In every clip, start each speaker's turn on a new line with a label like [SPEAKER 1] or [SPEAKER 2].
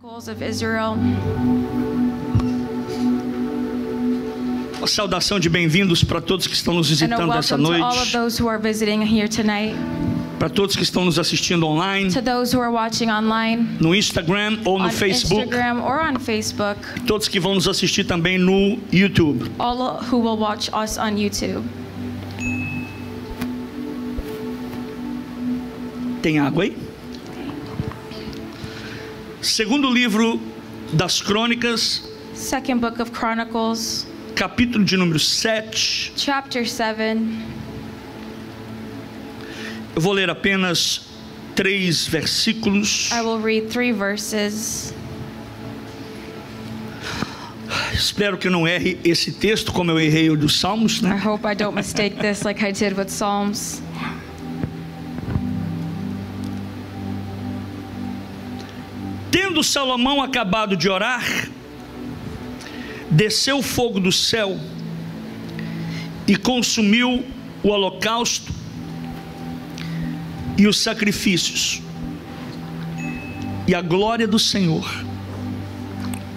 [SPEAKER 1] Of Israel.
[SPEAKER 2] Uma saudação de bem-vindos para todos que estão nos visitando essa noite, para todos que estão nos assistindo online, no Instagram ou no Facebook, todos que vão nos assistir também no YouTube.
[SPEAKER 1] All who will watch us on YouTube.
[SPEAKER 2] Tem água aí? Segundo livro das Crônicas,
[SPEAKER 1] Second Book of Chronicles,
[SPEAKER 2] capítulo de número 7.
[SPEAKER 1] Chapter 7.
[SPEAKER 2] Eu vou ler apenas 3 versículos.
[SPEAKER 1] I will read 3 verses.
[SPEAKER 2] Espero que eu não erre esse texto como eu errei o dos Salmos, né?
[SPEAKER 1] I hope I don't mistake this like I did with Psalms.
[SPEAKER 2] Tendo Salomão acabado de orar, desceu o fogo do céu e consumiu o holocausto e os sacrifícios, e a glória do Senhor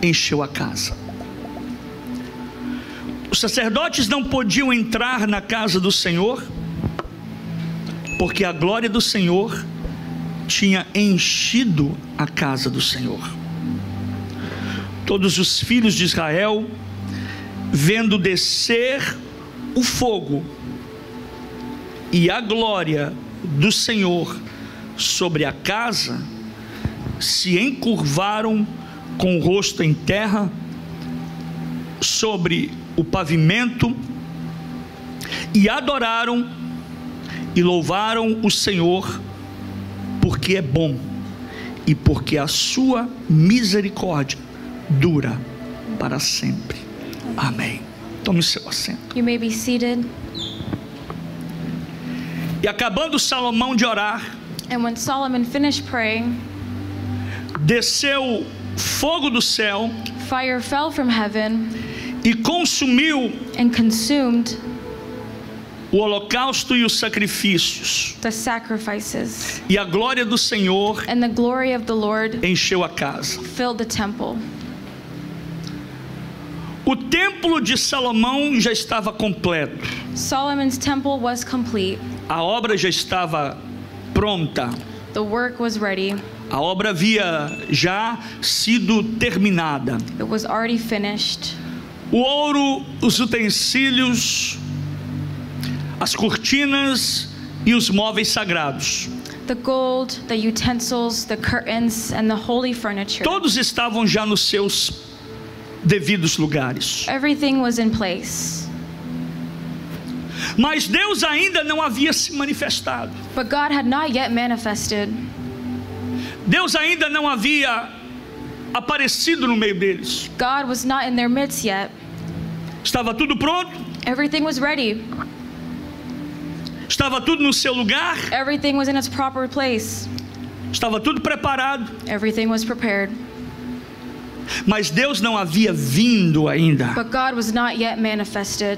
[SPEAKER 2] encheu a casa. Os sacerdotes não podiam entrar na casa do Senhor, porque a glória do Senhor tinha enchido a casa do Senhor. Todos os filhos de Israel, vendo descer o fogo e a glória do Senhor sobre a casa, se encurvaram com o rosto em terra sobre o pavimento e adoraram e louvaram o Senhor, porque é bom e porque a sua misericórdia dura para sempre. Amém. Tome seu assento.
[SPEAKER 1] You may be seated.
[SPEAKER 2] E acabando Salomão de orar,
[SPEAKER 1] And when Solomon finished praying,
[SPEAKER 2] desceu fogo do céu
[SPEAKER 1] fire fell from heaven
[SPEAKER 2] e consumiu
[SPEAKER 1] and consumed
[SPEAKER 2] o holocausto e os sacrifícios,
[SPEAKER 1] the sacrifices,
[SPEAKER 2] e a glória do Senhor
[SPEAKER 1] and the glory of the Lord
[SPEAKER 2] encheu a casa.
[SPEAKER 1] filled the temple.
[SPEAKER 2] O templo de Salomão já estava completo,
[SPEAKER 1] Solomon's temple was complete.
[SPEAKER 2] a obra já estava pronta,
[SPEAKER 1] The work was ready.
[SPEAKER 2] a obra havia já sido terminada.
[SPEAKER 1] It was already finished.
[SPEAKER 2] O ouro, os utensílios, as cortinas e os móveis sagrados,
[SPEAKER 1] The gold, the utensils, the curtains, and the holy furniture.
[SPEAKER 2] todos estavam já nos seus devidos lugares.
[SPEAKER 1] Everything was in place.
[SPEAKER 2] Mas Deus ainda não havia se manifestado.
[SPEAKER 1] But God had not yet manifested.
[SPEAKER 2] Deus ainda não havia aparecido no meio deles.
[SPEAKER 1] God was not in their midst yet.
[SPEAKER 2] Estava tudo pronto,
[SPEAKER 1] Everything was ready.
[SPEAKER 2] estava tudo no seu lugar,
[SPEAKER 1] Everything was in its proper place.
[SPEAKER 2] estava tudo preparado,
[SPEAKER 1] Everything was prepared.
[SPEAKER 2] mas Deus não havia vindo ainda.
[SPEAKER 1] But God was not yet manifested.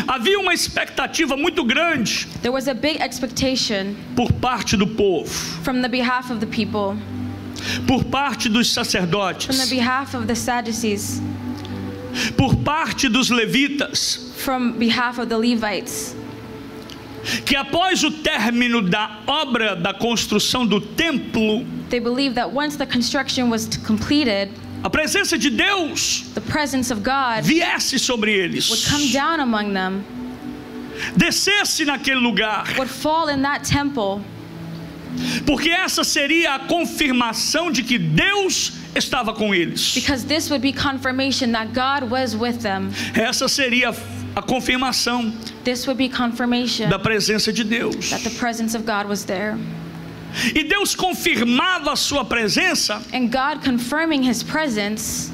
[SPEAKER 2] Havia uma expectativa muito grande
[SPEAKER 1] There was a big expectation
[SPEAKER 2] por parte do povo,
[SPEAKER 1] from the behalf of the people,
[SPEAKER 2] por parte dos
[SPEAKER 1] from the
[SPEAKER 2] sacerdotes,
[SPEAKER 1] behalf of the Sadducees,
[SPEAKER 2] por parte dos levitas,
[SPEAKER 1] from behalf of the Levites,
[SPEAKER 2] que após o término da obra da construção do templo,
[SPEAKER 1] they believed that once the construction was completed,
[SPEAKER 2] a presença de Deus
[SPEAKER 1] the presence of God
[SPEAKER 2] viesse sobre eles,
[SPEAKER 1] would come down among them,
[SPEAKER 2] descesse naquele lugar,
[SPEAKER 1] would fall in that temple,
[SPEAKER 2] porque essa seria a confirmação de que Deus estava com eles.
[SPEAKER 1] because this would be confirmation that God was with them.
[SPEAKER 2] Essa seria a confirmação
[SPEAKER 1] This would be confirmation
[SPEAKER 2] da presença de Deus.
[SPEAKER 1] that the presence of God was there.
[SPEAKER 2] E Deus confirmava a sua presença
[SPEAKER 1] And God confirming His presence,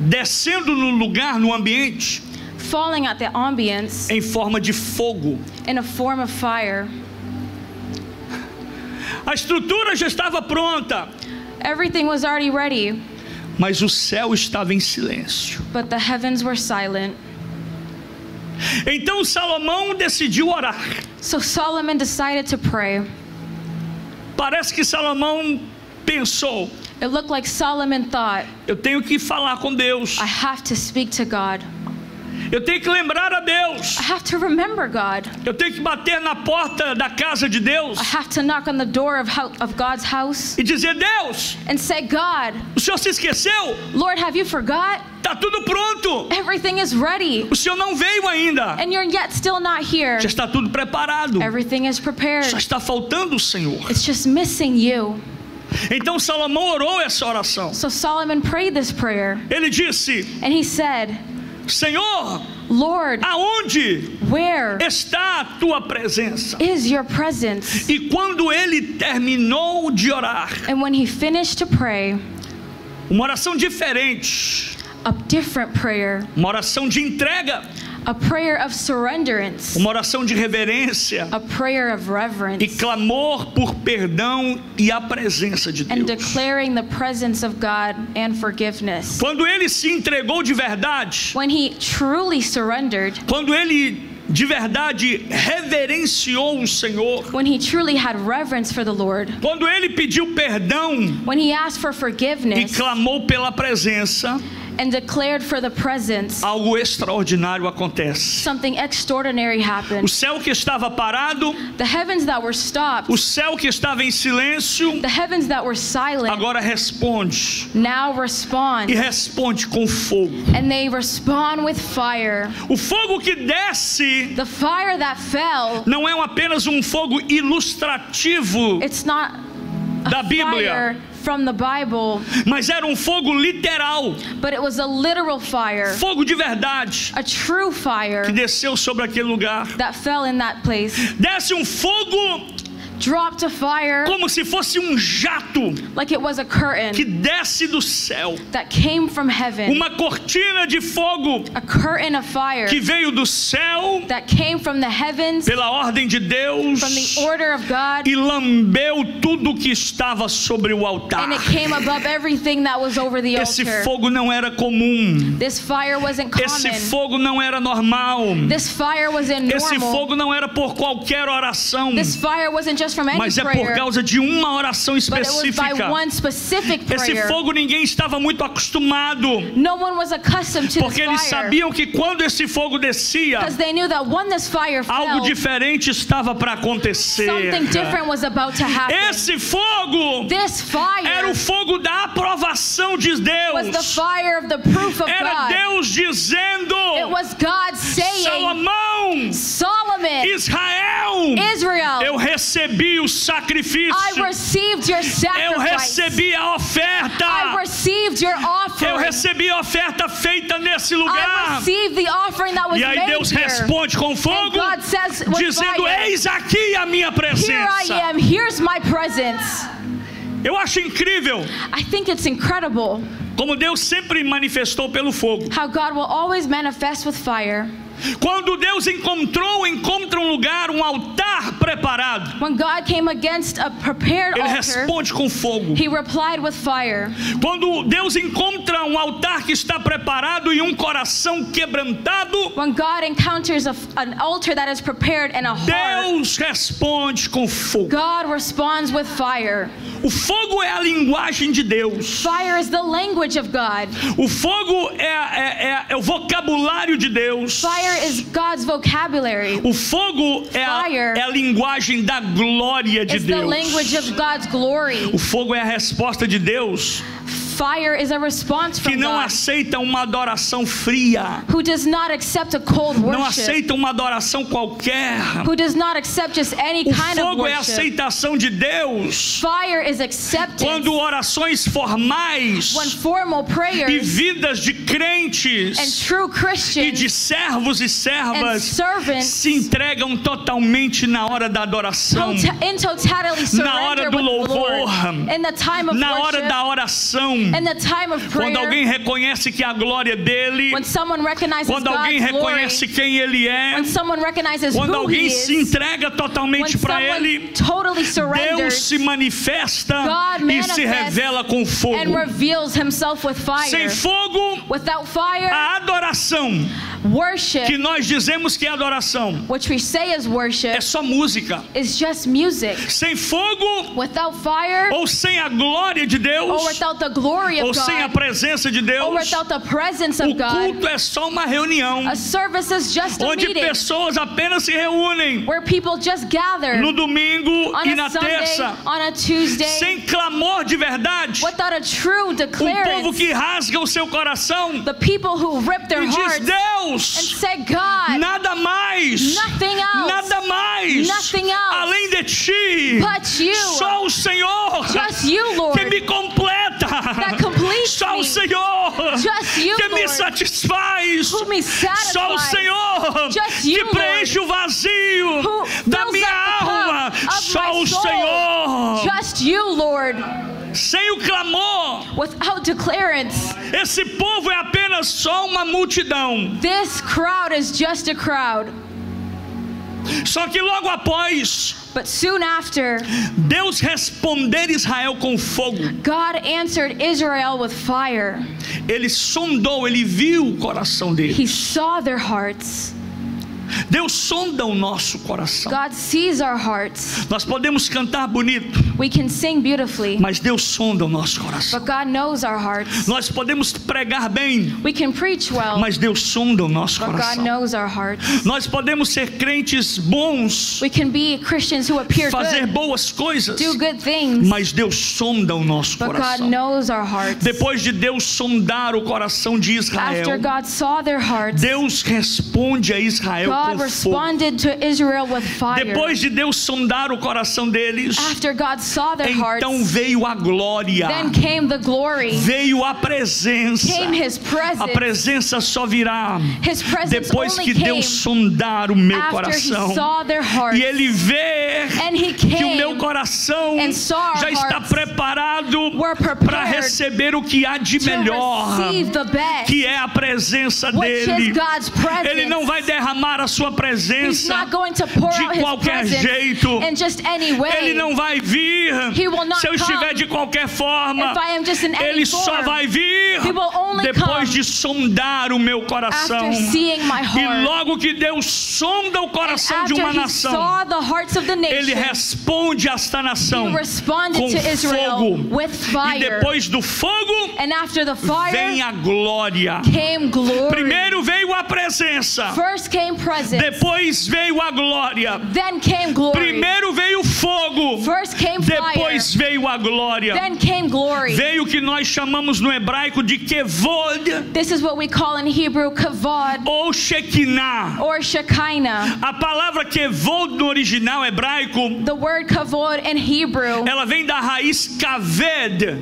[SPEAKER 2] descendo no lugar, no ambiente,
[SPEAKER 1] falling at the ambience
[SPEAKER 2] em forma de fogo.
[SPEAKER 1] in a form of fire.
[SPEAKER 2] A estrutura já estava pronta,
[SPEAKER 1] Everything was already ready,
[SPEAKER 2] mas o céu estava em silêncio.
[SPEAKER 1] but the heavens were silent.
[SPEAKER 2] Então Salomão decidiu orar.
[SPEAKER 1] So Solomon decided to pray.
[SPEAKER 2] Parece que Salomão pensou:
[SPEAKER 1] It looked like Solomon thought,
[SPEAKER 2] eu tenho que falar com Deus.
[SPEAKER 1] I have to speak to God.
[SPEAKER 2] Eu tenho que lembrar a Deus.
[SPEAKER 1] I have to remember God.
[SPEAKER 2] Eu tenho que bater na porta da casa de Deus
[SPEAKER 1] I have to knock on the door of God's house
[SPEAKER 2] e dizer: Deus,
[SPEAKER 1] and say, God,
[SPEAKER 2] o Senhor se esqueceu?
[SPEAKER 1] Lord, have you forgot?
[SPEAKER 2] Está tudo pronto.
[SPEAKER 1] Everything is ready.
[SPEAKER 2] O Senhor não veio ainda.
[SPEAKER 1] And you're yet still not here.
[SPEAKER 2] Já está tudo preparado.
[SPEAKER 1] Everything is prepared.
[SPEAKER 2] Só está faltando o Senhor.
[SPEAKER 1] It's just missing you.
[SPEAKER 2] Então Salomão orou essa oração.
[SPEAKER 1] So Solomon prayed this prayer.
[SPEAKER 2] Ele disse:
[SPEAKER 1] And he said,
[SPEAKER 2] Senhor,
[SPEAKER 1] Lord,
[SPEAKER 2] aonde
[SPEAKER 1] where
[SPEAKER 2] está a tua presença?
[SPEAKER 1] is your presence?
[SPEAKER 2] E quando ele terminou de orar,
[SPEAKER 1] And when he finished to pray,
[SPEAKER 2] uma oração diferente,
[SPEAKER 1] a different prayer,
[SPEAKER 2] uma oração de entrega,
[SPEAKER 1] a prayer of surrenderance,
[SPEAKER 2] uma oração de reverência
[SPEAKER 1] a prayer of
[SPEAKER 2] e
[SPEAKER 1] reverence,
[SPEAKER 2] clamor por perdão e a presença de
[SPEAKER 1] and
[SPEAKER 2] Deus.
[SPEAKER 1] declaring the presence of God and forgiveness.
[SPEAKER 2] Quando ele se entregou de verdade,
[SPEAKER 1] When he truly surrendered,
[SPEAKER 2] quando ele de verdade reverenciou o Senhor,
[SPEAKER 1] when he truly had reverence for the Lord,
[SPEAKER 2] quando ele pediu perdão
[SPEAKER 1] when he asked for
[SPEAKER 2] e
[SPEAKER 1] forgiveness
[SPEAKER 2] clamou pela presença,
[SPEAKER 1] and declared for the presence,
[SPEAKER 2] algo extraordinário acontece.
[SPEAKER 1] something extraordinary
[SPEAKER 2] O
[SPEAKER 1] happened.
[SPEAKER 2] céu que estava parado,
[SPEAKER 1] The heavens that were stopped,
[SPEAKER 2] o céu que estava em silêncio,
[SPEAKER 1] the heavens that were silent,
[SPEAKER 2] agora responde.
[SPEAKER 1] now
[SPEAKER 2] E
[SPEAKER 1] respond,
[SPEAKER 2] responde com fogo.
[SPEAKER 1] and they respond with fire.
[SPEAKER 2] O fogo que desce
[SPEAKER 1] The fire that fell,
[SPEAKER 2] não é apenas um fogo ilustrativo
[SPEAKER 1] it's not
[SPEAKER 2] da
[SPEAKER 1] a
[SPEAKER 2] Bíblia,
[SPEAKER 1] fire from the Bible,
[SPEAKER 2] mas era um fogo literal,
[SPEAKER 1] but it was a literal fire,
[SPEAKER 2] fogo de verdade,
[SPEAKER 1] a true
[SPEAKER 2] que
[SPEAKER 1] fire
[SPEAKER 2] desceu sobre aquele lugar.
[SPEAKER 1] that fell in that place.
[SPEAKER 2] Desce um fogo
[SPEAKER 1] Dropped a fire
[SPEAKER 2] como se fosse um jato
[SPEAKER 1] like it was a curtain
[SPEAKER 2] que desce do céu.
[SPEAKER 1] that came from heaven,
[SPEAKER 2] Uma cortina de fogo
[SPEAKER 1] a curtain of fire
[SPEAKER 2] que veio do céu
[SPEAKER 1] that came from the heavens,
[SPEAKER 2] pela ordem de Deus
[SPEAKER 1] from the order of God,
[SPEAKER 2] e lambeu tudo que estava sobre o altar.
[SPEAKER 1] and it came above everything that was over the
[SPEAKER 2] Esse
[SPEAKER 1] altar.
[SPEAKER 2] fogo não era comum.
[SPEAKER 1] This fire wasn't
[SPEAKER 2] Esse
[SPEAKER 1] common.
[SPEAKER 2] fogo não era normal.
[SPEAKER 1] This fire wasn't
[SPEAKER 2] Esse
[SPEAKER 1] normal.
[SPEAKER 2] fogo não era por qualquer oração,
[SPEAKER 1] This fire wasn't just from any
[SPEAKER 2] mas é por
[SPEAKER 1] prayer,
[SPEAKER 2] causa de uma oração
[SPEAKER 1] but it was by
[SPEAKER 2] específica.
[SPEAKER 1] one specific
[SPEAKER 2] Esse
[SPEAKER 1] prayer.
[SPEAKER 2] fogo ninguém estava muito acostumado,
[SPEAKER 1] No one was accustomed to
[SPEAKER 2] porque
[SPEAKER 1] this
[SPEAKER 2] eles
[SPEAKER 1] fire,
[SPEAKER 2] sabiam que quando esse fogo descia,
[SPEAKER 1] because they knew that when this fire
[SPEAKER 2] algo
[SPEAKER 1] fell,
[SPEAKER 2] diferente estava para acontecer.
[SPEAKER 1] something different was about to happen.
[SPEAKER 2] Esse fogo
[SPEAKER 1] This
[SPEAKER 2] era
[SPEAKER 1] fire
[SPEAKER 2] o fogo da aprovação de
[SPEAKER 1] was the
[SPEAKER 2] Deus.
[SPEAKER 1] fire of the proof of
[SPEAKER 2] Era
[SPEAKER 1] God.
[SPEAKER 2] Deus dizendo:
[SPEAKER 1] It was God saying,
[SPEAKER 2] Salomão,
[SPEAKER 1] Solomon,
[SPEAKER 2] Israel,
[SPEAKER 1] Israel,
[SPEAKER 2] eu recebi o sacrifício,
[SPEAKER 1] I received your
[SPEAKER 2] eu
[SPEAKER 1] sacrifice.
[SPEAKER 2] recebi a
[SPEAKER 1] I
[SPEAKER 2] oferta,
[SPEAKER 1] received your
[SPEAKER 2] eu
[SPEAKER 1] offering.
[SPEAKER 2] recebi a oferta feita nesse
[SPEAKER 1] I
[SPEAKER 2] lugar.
[SPEAKER 1] received the offering that was
[SPEAKER 2] E aí
[SPEAKER 1] made
[SPEAKER 2] Deus
[SPEAKER 1] here.
[SPEAKER 2] responde com
[SPEAKER 1] And
[SPEAKER 2] fogo,
[SPEAKER 1] God says with
[SPEAKER 2] dizendo:
[SPEAKER 1] fire,
[SPEAKER 2] eis aqui a minha
[SPEAKER 1] here I
[SPEAKER 2] presença.
[SPEAKER 1] am, here's my presence.
[SPEAKER 2] Eu acho incrível
[SPEAKER 1] I think it's incredible
[SPEAKER 2] como Deus sempre manifestou pelo fogo.
[SPEAKER 1] how God will always manifest with fire.
[SPEAKER 2] Quando Deus encontra um lugar, um altar preparado,
[SPEAKER 1] When God came against a prepared
[SPEAKER 2] Ele
[SPEAKER 1] altar,
[SPEAKER 2] responde com fogo.
[SPEAKER 1] He replied with fire.
[SPEAKER 2] Quando Deus encontra um altar que está preparado e um coração quebrantado,
[SPEAKER 1] When God encounters an altar that is prepared and a heart,
[SPEAKER 2] Deus responde com fogo.
[SPEAKER 1] God responds with fire.
[SPEAKER 2] O fogo é a linguagem de Deus.
[SPEAKER 1] Fire is the language of God.
[SPEAKER 2] O fogo é o vocabulário de Deus.
[SPEAKER 1] Fire is God's vocabulary.
[SPEAKER 2] O fogo é a linguagem da glória de
[SPEAKER 1] It's the
[SPEAKER 2] Deus.
[SPEAKER 1] language of God's glory.
[SPEAKER 2] O fogo é a resposta de Deus
[SPEAKER 1] Fire is a response
[SPEAKER 2] que
[SPEAKER 1] from
[SPEAKER 2] não
[SPEAKER 1] God,
[SPEAKER 2] aceita uma adoração fria,
[SPEAKER 1] who does not accept a cold
[SPEAKER 2] não
[SPEAKER 1] worship,
[SPEAKER 2] aceita uma adoração qualquer.
[SPEAKER 1] who does not accept just any
[SPEAKER 2] O
[SPEAKER 1] kind of
[SPEAKER 2] fogo é a
[SPEAKER 1] worship.
[SPEAKER 2] aceitação de Deus
[SPEAKER 1] Fire is acceptance.
[SPEAKER 2] quando orações formais
[SPEAKER 1] When formal
[SPEAKER 2] e
[SPEAKER 1] prayers
[SPEAKER 2] vidas de crentes
[SPEAKER 1] and true
[SPEAKER 2] e
[SPEAKER 1] Christians
[SPEAKER 2] de servos e
[SPEAKER 1] and
[SPEAKER 2] servas
[SPEAKER 1] servants
[SPEAKER 2] se entregam totalmente na hora da adoração,
[SPEAKER 1] in totality
[SPEAKER 2] na hora
[SPEAKER 1] surrender
[SPEAKER 2] do
[SPEAKER 1] with the
[SPEAKER 2] louvor,
[SPEAKER 1] Lord, in the time of
[SPEAKER 2] na hora
[SPEAKER 1] worship,
[SPEAKER 2] da oração,
[SPEAKER 1] in the time of
[SPEAKER 2] quando alguém
[SPEAKER 1] prayer,
[SPEAKER 2] reconhece que a glória é dele,
[SPEAKER 1] when someone recognizes
[SPEAKER 2] quando alguém
[SPEAKER 1] God's glory,
[SPEAKER 2] reconhece quem ele é,
[SPEAKER 1] when someone recognizes
[SPEAKER 2] quando
[SPEAKER 1] who He
[SPEAKER 2] alguém se
[SPEAKER 1] is,
[SPEAKER 2] entrega
[SPEAKER 1] when
[SPEAKER 2] totalmente para ele,
[SPEAKER 1] someone totally
[SPEAKER 2] Deus
[SPEAKER 1] surrenders
[SPEAKER 2] se manifesta
[SPEAKER 1] God
[SPEAKER 2] e se
[SPEAKER 1] manifests
[SPEAKER 2] revela com fogo.
[SPEAKER 1] and reveals Himself with fire.
[SPEAKER 2] Sem fogo,
[SPEAKER 1] Without fire,
[SPEAKER 2] a adoração
[SPEAKER 1] Worship,
[SPEAKER 2] que nós dizemos que é adoração,
[SPEAKER 1] which we say is worship,
[SPEAKER 2] é só música.
[SPEAKER 1] is just music.
[SPEAKER 2] Sem fogo,
[SPEAKER 1] Without fire,
[SPEAKER 2] ou sem a glória de Deus,
[SPEAKER 1] or without the glory
[SPEAKER 2] ou
[SPEAKER 1] of
[SPEAKER 2] sem a
[SPEAKER 1] God,
[SPEAKER 2] presença de
[SPEAKER 1] or
[SPEAKER 2] Deus,
[SPEAKER 1] without the presence
[SPEAKER 2] o
[SPEAKER 1] of God,
[SPEAKER 2] culto é só uma reunião,
[SPEAKER 1] a service is just a
[SPEAKER 2] onde
[SPEAKER 1] meeting
[SPEAKER 2] pessoas apenas se reúnem
[SPEAKER 1] where people just gather
[SPEAKER 2] no domingo
[SPEAKER 1] on
[SPEAKER 2] e
[SPEAKER 1] a
[SPEAKER 2] na
[SPEAKER 1] Sunday,
[SPEAKER 2] terça,
[SPEAKER 1] on a Tuesday,
[SPEAKER 2] sem clamor de verdade.
[SPEAKER 1] without a true
[SPEAKER 2] Um povo
[SPEAKER 1] declarance.
[SPEAKER 2] que rasga o seu coração
[SPEAKER 1] The people who rip their
[SPEAKER 2] e diz:
[SPEAKER 1] hearts and
[SPEAKER 2] Deus,
[SPEAKER 1] say, God,
[SPEAKER 2] nada mais,
[SPEAKER 1] nothing else,
[SPEAKER 2] nada mais,
[SPEAKER 1] nothing else
[SPEAKER 2] além de ti,
[SPEAKER 1] but you,
[SPEAKER 2] só o Senhor
[SPEAKER 1] just you, Lord,
[SPEAKER 2] que me completa,
[SPEAKER 1] that completes
[SPEAKER 2] só o
[SPEAKER 1] me,
[SPEAKER 2] Senhor
[SPEAKER 1] just you,
[SPEAKER 2] que me
[SPEAKER 1] Lord,
[SPEAKER 2] satisfaz,
[SPEAKER 1] who me
[SPEAKER 2] só o
[SPEAKER 1] satisfies,
[SPEAKER 2] Senhor
[SPEAKER 1] just
[SPEAKER 2] que
[SPEAKER 1] you,
[SPEAKER 2] preenche o vazio
[SPEAKER 1] who
[SPEAKER 2] da
[SPEAKER 1] fills
[SPEAKER 2] minha
[SPEAKER 1] up the cup
[SPEAKER 2] alma,
[SPEAKER 1] of
[SPEAKER 2] só
[SPEAKER 1] my
[SPEAKER 2] o
[SPEAKER 1] soul,
[SPEAKER 2] Senhor.
[SPEAKER 1] just you, Lord.
[SPEAKER 2] Sem o clamor,
[SPEAKER 1] Without declarance,
[SPEAKER 2] esse povo é apenas só uma multidão.
[SPEAKER 1] this crowd is just a crowd.
[SPEAKER 2] Só que logo após
[SPEAKER 1] But soon after,
[SPEAKER 2] Deus responder Israel com fogo,
[SPEAKER 1] God answered Israel with fire.
[SPEAKER 2] Ele sondou, ele viu o coração
[SPEAKER 1] He
[SPEAKER 2] deles.
[SPEAKER 1] saw their hearts.
[SPEAKER 2] Deus sonda o nosso coração.
[SPEAKER 1] God sees our hearts.
[SPEAKER 2] Nós podemos cantar bonito,
[SPEAKER 1] We can sing beautifully,
[SPEAKER 2] mas Deus sonda o nosso coração.
[SPEAKER 1] but God knows our hearts.
[SPEAKER 2] Nós podemos pregar bem,
[SPEAKER 1] We can preach well,
[SPEAKER 2] mas Deus sonda o nosso
[SPEAKER 1] but God
[SPEAKER 2] coração.
[SPEAKER 1] knows our hearts.
[SPEAKER 2] Nós podemos ser crentes bons,
[SPEAKER 1] We can be Christians who appear
[SPEAKER 2] fazer
[SPEAKER 1] good,
[SPEAKER 2] boas coisas,
[SPEAKER 1] do good things,
[SPEAKER 2] mas Deus sonda o nosso
[SPEAKER 1] but God
[SPEAKER 2] coração.
[SPEAKER 1] knows our hearts.
[SPEAKER 2] Depois de Deus sondar o coração de
[SPEAKER 1] After
[SPEAKER 2] Israel,
[SPEAKER 1] God saw their hearts,
[SPEAKER 2] Deus responde a Israel
[SPEAKER 1] God
[SPEAKER 2] com fogo.
[SPEAKER 1] responded to Israel with fire.
[SPEAKER 2] Depois de Deus sondar o coração deles,
[SPEAKER 1] After God saw their hearts,
[SPEAKER 2] então veio a glória,
[SPEAKER 1] then came the glory,
[SPEAKER 2] veio a presença.
[SPEAKER 1] came His
[SPEAKER 2] A
[SPEAKER 1] presence.
[SPEAKER 2] presença só virá
[SPEAKER 1] His presence
[SPEAKER 2] depois
[SPEAKER 1] only
[SPEAKER 2] que
[SPEAKER 1] came
[SPEAKER 2] Deus sondar o meu
[SPEAKER 1] after He
[SPEAKER 2] coração.
[SPEAKER 1] saw their hearts.
[SPEAKER 2] E Ele vê
[SPEAKER 1] And He
[SPEAKER 2] que o
[SPEAKER 1] came
[SPEAKER 2] meu coração
[SPEAKER 1] and saw our
[SPEAKER 2] já está
[SPEAKER 1] hearts
[SPEAKER 2] preparado
[SPEAKER 1] were
[SPEAKER 2] para
[SPEAKER 1] prepared
[SPEAKER 2] receber o que há de
[SPEAKER 1] to
[SPEAKER 2] melhor,
[SPEAKER 1] receive the best,
[SPEAKER 2] que é a presença
[SPEAKER 1] which
[SPEAKER 2] dele.
[SPEAKER 1] is God's presence.
[SPEAKER 2] Ele não vai derramar a sua
[SPEAKER 1] He's
[SPEAKER 2] presença
[SPEAKER 1] not going to pour
[SPEAKER 2] de
[SPEAKER 1] out His
[SPEAKER 2] qualquer
[SPEAKER 1] presence
[SPEAKER 2] jeito.
[SPEAKER 1] in just any way.
[SPEAKER 2] Ele não vai vir
[SPEAKER 1] He will not
[SPEAKER 2] se eu estiver
[SPEAKER 1] come
[SPEAKER 2] de qualquer forma.
[SPEAKER 1] if I am just in any
[SPEAKER 2] Ele só
[SPEAKER 1] form.
[SPEAKER 2] vai vir
[SPEAKER 1] He will only
[SPEAKER 2] depois
[SPEAKER 1] come
[SPEAKER 2] de sondar o meu coração.
[SPEAKER 1] after seeing my
[SPEAKER 2] E
[SPEAKER 1] heart.
[SPEAKER 2] logo que Deus sonda o coração de
[SPEAKER 1] After
[SPEAKER 2] uma
[SPEAKER 1] He
[SPEAKER 2] nação,
[SPEAKER 1] saw the hearts of the
[SPEAKER 2] Ele
[SPEAKER 1] nation,
[SPEAKER 2] responde a esta nação
[SPEAKER 1] He responded
[SPEAKER 2] com
[SPEAKER 1] to Israel
[SPEAKER 2] fogo.
[SPEAKER 1] with
[SPEAKER 2] E
[SPEAKER 1] fire.
[SPEAKER 2] depois do fogo
[SPEAKER 1] And after the
[SPEAKER 2] vem
[SPEAKER 1] fire
[SPEAKER 2] a glória.
[SPEAKER 1] came glory.
[SPEAKER 2] Primeiro veio a presença,
[SPEAKER 1] First came presence,
[SPEAKER 2] depois veio a glória.
[SPEAKER 1] then came glory.
[SPEAKER 2] Primeiro veio o fogo,
[SPEAKER 1] First came fire,
[SPEAKER 2] depois veio a glória.
[SPEAKER 1] then came glory.
[SPEAKER 2] Veio o que nós chamamos no hebraico de kevod
[SPEAKER 1] This is what we call in Hebrew kavod
[SPEAKER 2] ou shekinah.
[SPEAKER 1] or shekinah.
[SPEAKER 2] A palavra kevod no original hebraico,
[SPEAKER 1] The word kavod in Hebrew
[SPEAKER 2] ela vem da raiz kaved,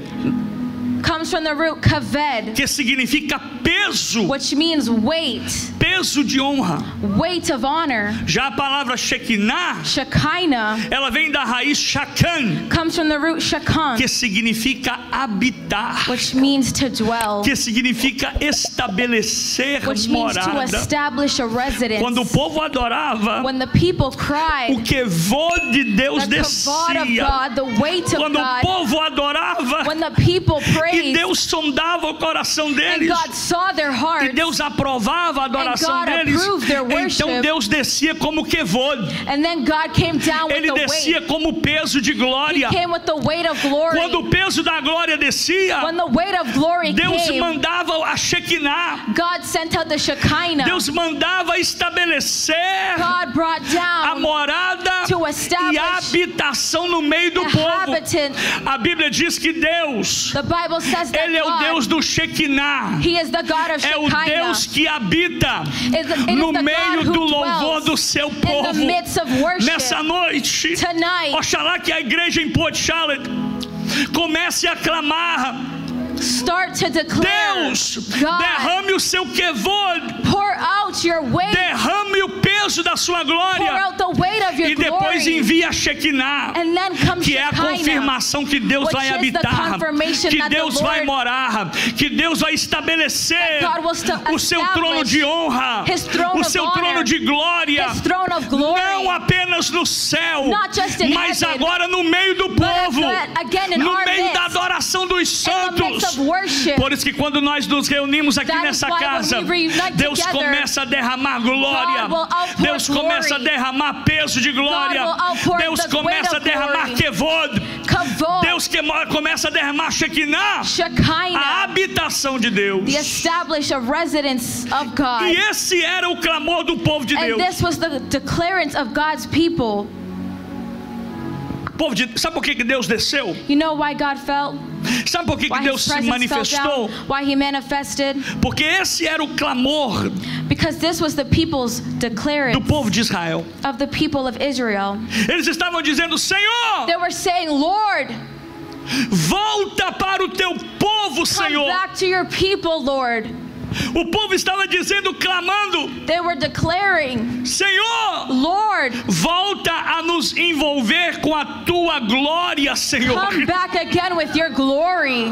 [SPEAKER 1] comes from the root kaved,
[SPEAKER 2] que significa peso,
[SPEAKER 1] which means weight,
[SPEAKER 2] peso de honra.
[SPEAKER 1] weight of honor.
[SPEAKER 2] Já a palavra shekinah,
[SPEAKER 1] Shekinah
[SPEAKER 2] ela vem da raiz shakan,
[SPEAKER 1] comes from the root shakan,
[SPEAKER 2] que significa habitar,
[SPEAKER 1] which means to dwell,
[SPEAKER 2] que significa estabelecer
[SPEAKER 1] which means to
[SPEAKER 2] morada.
[SPEAKER 1] establish a residence.
[SPEAKER 2] Quando o povo adorava,
[SPEAKER 1] When the people
[SPEAKER 2] o
[SPEAKER 1] cried,
[SPEAKER 2] kevod de Deus
[SPEAKER 1] the kavod of
[SPEAKER 2] descia.
[SPEAKER 1] God, the weight of
[SPEAKER 2] Quando o
[SPEAKER 1] God,
[SPEAKER 2] povo adorava
[SPEAKER 1] when the people
[SPEAKER 2] e
[SPEAKER 1] praised,
[SPEAKER 2] Deus sondava o coração
[SPEAKER 1] and
[SPEAKER 2] deles,
[SPEAKER 1] God saw their
[SPEAKER 2] e
[SPEAKER 1] hearts,
[SPEAKER 2] Deus aprovava a adoração
[SPEAKER 1] God
[SPEAKER 2] deles,
[SPEAKER 1] approved their
[SPEAKER 2] então
[SPEAKER 1] worship,
[SPEAKER 2] Deus descia como kevod.
[SPEAKER 1] and then God came down with
[SPEAKER 2] Ele
[SPEAKER 1] the
[SPEAKER 2] descia
[SPEAKER 1] weight.
[SPEAKER 2] como peso de
[SPEAKER 1] He
[SPEAKER 2] glória.
[SPEAKER 1] came with the weight of glory.
[SPEAKER 2] Quando o peso da glória descia,
[SPEAKER 1] When the weight of glory
[SPEAKER 2] Deus
[SPEAKER 1] came,
[SPEAKER 2] mandava a Shekinah.
[SPEAKER 1] God sent out the Shekinah.
[SPEAKER 2] Deus mandava estabelecer
[SPEAKER 1] God brought
[SPEAKER 2] a
[SPEAKER 1] down
[SPEAKER 2] morada
[SPEAKER 1] to
[SPEAKER 2] e
[SPEAKER 1] establish
[SPEAKER 2] a habitação no meio do
[SPEAKER 1] a
[SPEAKER 2] povo.
[SPEAKER 1] habitant.
[SPEAKER 2] A Bíblia diz que Deus,
[SPEAKER 1] The Bible says that
[SPEAKER 2] Ele é o
[SPEAKER 1] God,
[SPEAKER 2] Deus do Shekinah.
[SPEAKER 1] He is the God of
[SPEAKER 2] É o
[SPEAKER 1] Shekinah.
[SPEAKER 2] Deus que habita
[SPEAKER 1] It is
[SPEAKER 2] no
[SPEAKER 1] the
[SPEAKER 2] meio
[SPEAKER 1] God
[SPEAKER 2] do
[SPEAKER 1] who
[SPEAKER 2] louvor
[SPEAKER 1] dwells
[SPEAKER 2] do seu
[SPEAKER 1] in the
[SPEAKER 2] povo.
[SPEAKER 1] midst of worship.
[SPEAKER 2] Nessa noite,
[SPEAKER 1] Tonight,
[SPEAKER 2] oxalá que a igreja em Port Charlotte comece a clamar:
[SPEAKER 1] start to declare,
[SPEAKER 2] Deus,
[SPEAKER 1] God,
[SPEAKER 2] derrame o seu kevod,
[SPEAKER 1] pour out your weight,
[SPEAKER 2] derrame o peso peso da sua
[SPEAKER 1] Pour
[SPEAKER 2] glória.
[SPEAKER 1] out the weight of your
[SPEAKER 2] E depois
[SPEAKER 1] glory.
[SPEAKER 2] envia a Shekinah,
[SPEAKER 1] And then comes
[SPEAKER 2] que é a
[SPEAKER 1] Shekinah,
[SPEAKER 2] confirmação que Deus
[SPEAKER 1] which
[SPEAKER 2] vai
[SPEAKER 1] is the
[SPEAKER 2] habitar,
[SPEAKER 1] confirmation
[SPEAKER 2] que
[SPEAKER 1] that the
[SPEAKER 2] Deus vai
[SPEAKER 1] Lord-
[SPEAKER 2] morar, que Deus vai estabelecer
[SPEAKER 1] That God will
[SPEAKER 2] o seu trono de honra,
[SPEAKER 1] His throne
[SPEAKER 2] o
[SPEAKER 1] of
[SPEAKER 2] seu
[SPEAKER 1] honor,
[SPEAKER 2] trono de glória,
[SPEAKER 1] His throne of glory.
[SPEAKER 2] não apenas no céu,
[SPEAKER 1] Not just in
[SPEAKER 2] mas
[SPEAKER 1] heaven,
[SPEAKER 2] agora no meio do
[SPEAKER 1] but
[SPEAKER 2] povo,
[SPEAKER 1] again in
[SPEAKER 2] no
[SPEAKER 1] our
[SPEAKER 2] meio da
[SPEAKER 1] midst,
[SPEAKER 2] adoração dos
[SPEAKER 1] in the midst
[SPEAKER 2] santos.
[SPEAKER 1] of worship.
[SPEAKER 2] Por isso que quando nós nos reunimos aqui
[SPEAKER 1] That is
[SPEAKER 2] nessa
[SPEAKER 1] why when
[SPEAKER 2] casa,
[SPEAKER 1] we reunite
[SPEAKER 2] Deus
[SPEAKER 1] together,
[SPEAKER 2] começa a derramar glória,
[SPEAKER 1] God will outpour
[SPEAKER 2] Deus começa a
[SPEAKER 1] glory.
[SPEAKER 2] derramar peso de glória,
[SPEAKER 1] God will outpour
[SPEAKER 2] Deus
[SPEAKER 1] the
[SPEAKER 2] começa a
[SPEAKER 1] weight of
[SPEAKER 2] derramar
[SPEAKER 1] glory.
[SPEAKER 2] kevod,
[SPEAKER 1] Kavod,
[SPEAKER 2] Deus começa a derramar Shekinah, a
[SPEAKER 1] Shekinah,
[SPEAKER 2] habitação de Deus.
[SPEAKER 1] the established of residence of God.
[SPEAKER 2] E esse era o clamor do povo de
[SPEAKER 1] And
[SPEAKER 2] Deus.
[SPEAKER 1] this was the declarance of God's people.
[SPEAKER 2] Sabe por que Deus desceu?
[SPEAKER 1] You know why God fell?
[SPEAKER 2] Sabe por que
[SPEAKER 1] Why
[SPEAKER 2] Deus
[SPEAKER 1] His
[SPEAKER 2] se
[SPEAKER 1] presence fell
[SPEAKER 2] manifestou?
[SPEAKER 1] down? Why He manifested?
[SPEAKER 2] Porque esse era o clamor
[SPEAKER 1] Because this was the people's
[SPEAKER 2] do
[SPEAKER 1] declarance
[SPEAKER 2] povo de Israel.
[SPEAKER 1] of the people of Israel.
[SPEAKER 2] Eles estavam dizendo: Senhor,
[SPEAKER 1] They were saying, Lord,
[SPEAKER 2] volta para o teu povo,
[SPEAKER 1] come
[SPEAKER 2] Senhor.
[SPEAKER 1] back to your people, Lord.
[SPEAKER 2] O povo estava dizendo, clamando:
[SPEAKER 1] They were declaring,
[SPEAKER 2] Senhor,
[SPEAKER 1] Lord,
[SPEAKER 2] volta a nos envolver com a tua glória, Senhor.
[SPEAKER 1] come back again with your glory.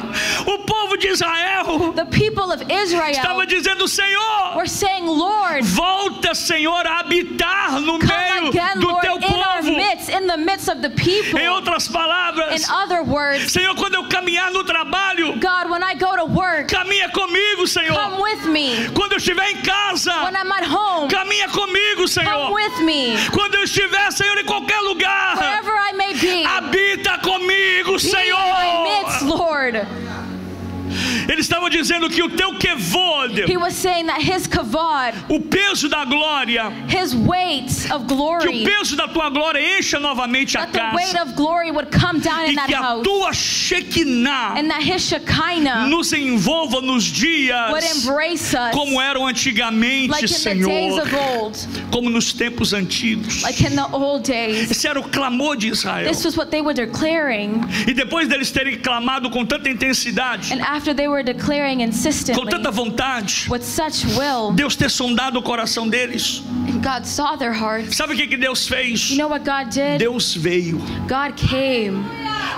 [SPEAKER 2] O povo de Israel
[SPEAKER 1] The people of Israel
[SPEAKER 2] estava dizendo: Senhor,
[SPEAKER 1] were saying, Lord,
[SPEAKER 2] volta, Senhor, a habitar no
[SPEAKER 1] come
[SPEAKER 2] meio
[SPEAKER 1] again,
[SPEAKER 2] do
[SPEAKER 1] Lord,
[SPEAKER 2] teu
[SPEAKER 1] in our
[SPEAKER 2] povo.
[SPEAKER 1] midst, in the midst of the people.
[SPEAKER 2] Em outras
[SPEAKER 1] In
[SPEAKER 2] palavras,
[SPEAKER 1] other words,
[SPEAKER 2] Senhor, quando eu caminhar no trabalho,
[SPEAKER 1] God, when I go to work,
[SPEAKER 2] caminha comigo, Senhor.
[SPEAKER 1] come with me.
[SPEAKER 2] Quando eu estiver em casa,
[SPEAKER 1] When I'm at home,
[SPEAKER 2] caminha comigo,
[SPEAKER 1] come
[SPEAKER 2] Senhor.
[SPEAKER 1] with me.
[SPEAKER 2] Quando eu estiver, Senhor, em qualquer lugar,
[SPEAKER 1] Wherever I may be,
[SPEAKER 2] habita comigo,
[SPEAKER 1] be in my midst,
[SPEAKER 2] Senhor.
[SPEAKER 1] Lord.
[SPEAKER 2] Eles estavam dizendo que o teu kevod,
[SPEAKER 1] He was saying that His kavod,
[SPEAKER 2] o peso da glória,
[SPEAKER 1] His weight of
[SPEAKER 2] que o
[SPEAKER 1] glory,
[SPEAKER 2] peso da tua glória encha novamente a
[SPEAKER 1] that the weight
[SPEAKER 2] casa,
[SPEAKER 1] of glory would come down
[SPEAKER 2] e
[SPEAKER 1] in that
[SPEAKER 2] que a
[SPEAKER 1] house,
[SPEAKER 2] tua Shekinah
[SPEAKER 1] and that His Shekinah
[SPEAKER 2] nos envolva nos
[SPEAKER 1] would
[SPEAKER 2] dias
[SPEAKER 1] embrace us
[SPEAKER 2] como eram antigamente,
[SPEAKER 1] like in the days
[SPEAKER 2] Senhor,
[SPEAKER 1] of old,
[SPEAKER 2] como nos tempos antigos.
[SPEAKER 1] like in the old days.
[SPEAKER 2] Esse era o clamor de Israel.
[SPEAKER 1] This was what they were declaring.
[SPEAKER 2] E depois deles terem clamado com tanta intensidade,
[SPEAKER 1] And after they were declaring
[SPEAKER 2] com
[SPEAKER 1] insistently,
[SPEAKER 2] tanta vontade,
[SPEAKER 1] with such will,
[SPEAKER 2] Deus ter sondado o coração deles,
[SPEAKER 1] and God saw their hearts.
[SPEAKER 2] sabe o que Deus fez?
[SPEAKER 1] You know what God did?
[SPEAKER 2] Deus veio,
[SPEAKER 1] God came.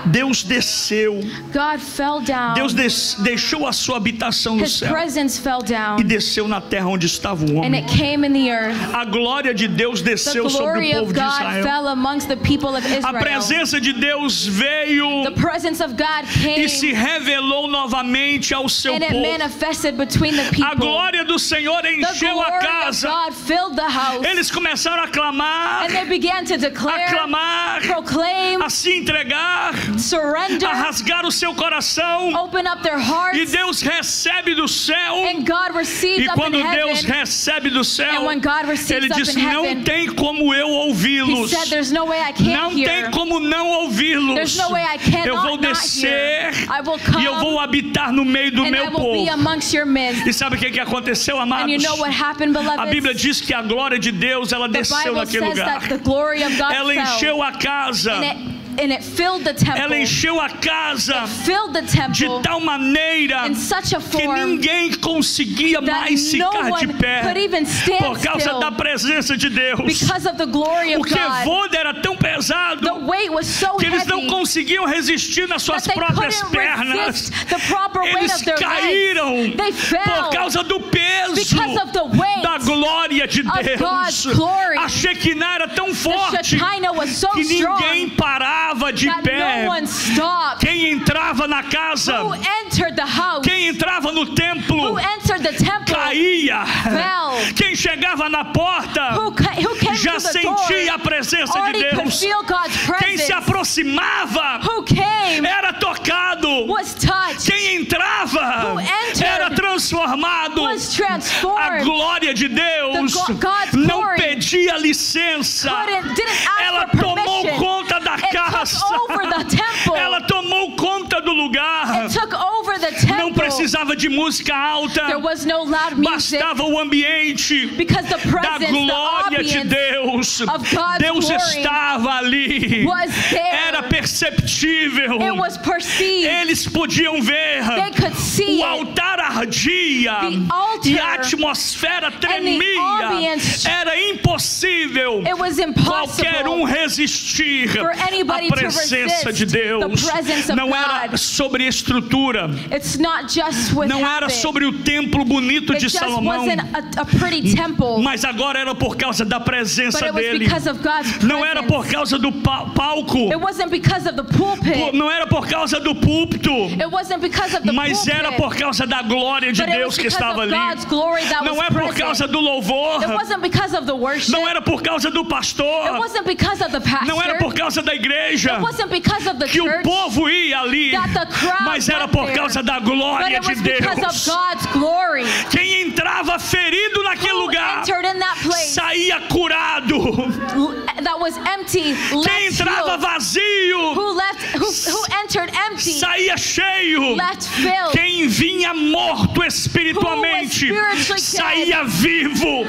[SPEAKER 2] Deus desceu,
[SPEAKER 1] God fell down.
[SPEAKER 2] Deus deixou a sua habitação no
[SPEAKER 1] His
[SPEAKER 2] céu
[SPEAKER 1] presence fell
[SPEAKER 2] e
[SPEAKER 1] down,
[SPEAKER 2] desceu na terra onde estava o
[SPEAKER 1] and
[SPEAKER 2] homem.
[SPEAKER 1] it came in the earth.
[SPEAKER 2] A glória de Deus
[SPEAKER 1] The
[SPEAKER 2] desceu sobre
[SPEAKER 1] glory
[SPEAKER 2] o
[SPEAKER 1] of
[SPEAKER 2] povo de
[SPEAKER 1] God
[SPEAKER 2] Israel.
[SPEAKER 1] fell amongst the people of
[SPEAKER 2] A
[SPEAKER 1] Israel.
[SPEAKER 2] presença de Deus veio
[SPEAKER 1] The presence of God came,
[SPEAKER 2] e se revelou novamente ao seu
[SPEAKER 1] and it
[SPEAKER 2] povo.
[SPEAKER 1] manifested between the
[SPEAKER 2] A
[SPEAKER 1] people.
[SPEAKER 2] glória do Senhor
[SPEAKER 1] The
[SPEAKER 2] encheu a
[SPEAKER 1] glory of
[SPEAKER 2] casa.
[SPEAKER 1] God filled the house,
[SPEAKER 2] Eles começaram a clamar,
[SPEAKER 1] and they began to
[SPEAKER 2] a
[SPEAKER 1] declare,
[SPEAKER 2] clamar,
[SPEAKER 1] proclaim,
[SPEAKER 2] a se entregar,
[SPEAKER 1] surrender,
[SPEAKER 2] a rasgar o seu coração.
[SPEAKER 1] open up their hearts,
[SPEAKER 2] E Deus recebe do céu.
[SPEAKER 1] and God receives
[SPEAKER 2] E
[SPEAKER 1] up
[SPEAKER 2] quando
[SPEAKER 1] in
[SPEAKER 2] Deus
[SPEAKER 1] heaven.
[SPEAKER 2] recebe do céu,
[SPEAKER 1] And when God receives
[SPEAKER 2] Ele
[SPEAKER 1] up
[SPEAKER 2] disse:
[SPEAKER 1] in
[SPEAKER 2] não
[SPEAKER 1] heaven,
[SPEAKER 2] tem como eu
[SPEAKER 1] He
[SPEAKER 2] ouvi-los.
[SPEAKER 1] said, there's no way I can't
[SPEAKER 2] Não
[SPEAKER 1] hear.
[SPEAKER 2] tem como não ouvi-los.
[SPEAKER 1] There's no way I cannot
[SPEAKER 2] Eu vou
[SPEAKER 1] not
[SPEAKER 2] descer
[SPEAKER 1] hear. I will come,
[SPEAKER 2] e eu vou habitar no meio do
[SPEAKER 1] and I
[SPEAKER 2] meu
[SPEAKER 1] will be
[SPEAKER 2] povo.
[SPEAKER 1] amongst your midst.
[SPEAKER 2] E sabe o que aconteceu, amados?
[SPEAKER 1] And you know what happened,
[SPEAKER 2] A Bíblia
[SPEAKER 1] beloved?
[SPEAKER 2] diz que a glória de Deus, ela
[SPEAKER 1] The
[SPEAKER 2] desceu
[SPEAKER 1] Bible
[SPEAKER 2] naquele
[SPEAKER 1] says
[SPEAKER 2] lugar.
[SPEAKER 1] that the glory of God
[SPEAKER 2] Ela
[SPEAKER 1] fell,
[SPEAKER 2] encheu a casa.
[SPEAKER 1] and it filled the temple.
[SPEAKER 2] Ela encheu a casa
[SPEAKER 1] Filled the
[SPEAKER 2] de
[SPEAKER 1] temple
[SPEAKER 2] tal maneira
[SPEAKER 1] in such a
[SPEAKER 2] que
[SPEAKER 1] form
[SPEAKER 2] ninguém conseguia
[SPEAKER 1] that
[SPEAKER 2] mais
[SPEAKER 1] no
[SPEAKER 2] ficar de
[SPEAKER 1] one
[SPEAKER 2] pé
[SPEAKER 1] could even stand
[SPEAKER 2] por causa
[SPEAKER 1] still
[SPEAKER 2] da presença de Deus.
[SPEAKER 1] because of the glory
[SPEAKER 2] O
[SPEAKER 1] of God.
[SPEAKER 2] kevod era tão pesado
[SPEAKER 1] The weight was so
[SPEAKER 2] que eles não
[SPEAKER 1] heavy
[SPEAKER 2] conseguiam resistir nas suas
[SPEAKER 1] that they
[SPEAKER 2] próprias
[SPEAKER 1] couldn't
[SPEAKER 2] pernas.
[SPEAKER 1] resist the proper weight
[SPEAKER 2] Eles
[SPEAKER 1] of their
[SPEAKER 2] caíram
[SPEAKER 1] legs. They fell
[SPEAKER 2] por causa do peso
[SPEAKER 1] because of the weight
[SPEAKER 2] da glória de
[SPEAKER 1] of
[SPEAKER 2] Deus.
[SPEAKER 1] God's glory.
[SPEAKER 2] A Shekinah era tão
[SPEAKER 1] The
[SPEAKER 2] forte
[SPEAKER 1] Shekinah was so
[SPEAKER 2] que ninguém
[SPEAKER 1] strong
[SPEAKER 2] parava de
[SPEAKER 1] that
[SPEAKER 2] pé.
[SPEAKER 1] no one stopped.
[SPEAKER 2] Quem entrava na casa,
[SPEAKER 1] Who entered the house?
[SPEAKER 2] quem entrava no
[SPEAKER 1] Who
[SPEAKER 2] templo,
[SPEAKER 1] entered the temple?
[SPEAKER 2] caía.
[SPEAKER 1] Fell.
[SPEAKER 2] Quem chegava na porta
[SPEAKER 1] Who came
[SPEAKER 2] já
[SPEAKER 1] to the door?
[SPEAKER 2] sentia a presença de
[SPEAKER 1] Already could
[SPEAKER 2] Deus.
[SPEAKER 1] feel God's
[SPEAKER 2] Quem se
[SPEAKER 1] presence.
[SPEAKER 2] aproximava
[SPEAKER 1] Who came
[SPEAKER 2] era tocado.
[SPEAKER 1] was touched,
[SPEAKER 2] Quem entrava
[SPEAKER 1] Who entered
[SPEAKER 2] era transformado.
[SPEAKER 1] was
[SPEAKER 2] A
[SPEAKER 1] transformed.
[SPEAKER 2] glória de Deus
[SPEAKER 1] God's
[SPEAKER 2] não
[SPEAKER 1] glory
[SPEAKER 2] pedia licença.
[SPEAKER 1] Didn't ask
[SPEAKER 2] Ela
[SPEAKER 1] for
[SPEAKER 2] tomou
[SPEAKER 1] permission.
[SPEAKER 2] conta da
[SPEAKER 1] It
[SPEAKER 2] casa.
[SPEAKER 1] took over the temple.
[SPEAKER 2] Ela tomou conta do lugar.
[SPEAKER 1] It took over the
[SPEAKER 2] Não
[SPEAKER 1] temple.
[SPEAKER 2] precisava de música alta.
[SPEAKER 1] There was no loud music
[SPEAKER 2] Bastava o ambiente
[SPEAKER 1] because the
[SPEAKER 2] da
[SPEAKER 1] presence,
[SPEAKER 2] glória
[SPEAKER 1] the
[SPEAKER 2] de
[SPEAKER 1] audience
[SPEAKER 2] Deus.
[SPEAKER 1] of God's
[SPEAKER 2] Deus
[SPEAKER 1] glory
[SPEAKER 2] estava ali.
[SPEAKER 1] was there.
[SPEAKER 2] Era perceptível.
[SPEAKER 1] It was perceived.
[SPEAKER 2] Eles podiam ver
[SPEAKER 1] They could
[SPEAKER 2] o
[SPEAKER 1] see
[SPEAKER 2] o
[SPEAKER 1] it.
[SPEAKER 2] altar ardia
[SPEAKER 1] The altar
[SPEAKER 2] e a atmosfera tremia.
[SPEAKER 1] ambience,
[SPEAKER 2] Era impossível
[SPEAKER 1] it was
[SPEAKER 2] qualquer
[SPEAKER 1] impossible
[SPEAKER 2] resistir
[SPEAKER 1] for
[SPEAKER 2] à
[SPEAKER 1] anybody to
[SPEAKER 2] presença de
[SPEAKER 1] resist
[SPEAKER 2] Deus.
[SPEAKER 1] the presence of
[SPEAKER 2] Não era
[SPEAKER 1] God.
[SPEAKER 2] sobre estrutura,
[SPEAKER 1] It's not just with
[SPEAKER 2] não era
[SPEAKER 1] habit.
[SPEAKER 2] sobre o templo bonito
[SPEAKER 1] It
[SPEAKER 2] de
[SPEAKER 1] just
[SPEAKER 2] Salomão,
[SPEAKER 1] wasn't a pretty temple,
[SPEAKER 2] mas agora era por causa da
[SPEAKER 1] but
[SPEAKER 2] presença
[SPEAKER 1] it was
[SPEAKER 2] dele.
[SPEAKER 1] because of God's presence.
[SPEAKER 2] Não era por causa do palco,
[SPEAKER 1] It wasn't because of the pulpit.
[SPEAKER 2] não era por causa do púlpito,
[SPEAKER 1] It wasn't because of the
[SPEAKER 2] mas
[SPEAKER 1] pulpit.
[SPEAKER 2] era por causa da glória de
[SPEAKER 1] But it
[SPEAKER 2] Deus
[SPEAKER 1] was
[SPEAKER 2] que
[SPEAKER 1] because
[SPEAKER 2] estava
[SPEAKER 1] of
[SPEAKER 2] ali.
[SPEAKER 1] God's glory that
[SPEAKER 2] Não
[SPEAKER 1] was
[SPEAKER 2] é por
[SPEAKER 1] present.
[SPEAKER 2] causa do louvor,
[SPEAKER 1] It wasn't because of the worship.
[SPEAKER 2] não era por causa do
[SPEAKER 1] It
[SPEAKER 2] pastor,
[SPEAKER 1] wasn't because of the pastor.
[SPEAKER 2] não era por causa da igreja
[SPEAKER 1] It wasn't because of the
[SPEAKER 2] que o
[SPEAKER 1] church.
[SPEAKER 2] povo ia ali,
[SPEAKER 1] that the crowd
[SPEAKER 2] mas era
[SPEAKER 1] got
[SPEAKER 2] por
[SPEAKER 1] there.
[SPEAKER 2] causa da
[SPEAKER 1] But
[SPEAKER 2] glória
[SPEAKER 1] it
[SPEAKER 2] de
[SPEAKER 1] was because
[SPEAKER 2] Deus.
[SPEAKER 1] of God's glory.
[SPEAKER 2] Quem entrava ferido naquele
[SPEAKER 1] Who
[SPEAKER 2] lugar
[SPEAKER 1] entered in that place
[SPEAKER 2] saía curado.
[SPEAKER 1] that was empty,
[SPEAKER 2] Quem
[SPEAKER 1] left
[SPEAKER 2] entrava
[SPEAKER 1] healed.
[SPEAKER 2] vazio
[SPEAKER 1] Who entered empty,
[SPEAKER 2] saía cheio.
[SPEAKER 1] left filled.
[SPEAKER 2] Quem vinha morto espiritualmente
[SPEAKER 1] Who was spiritually
[SPEAKER 2] saía vivo,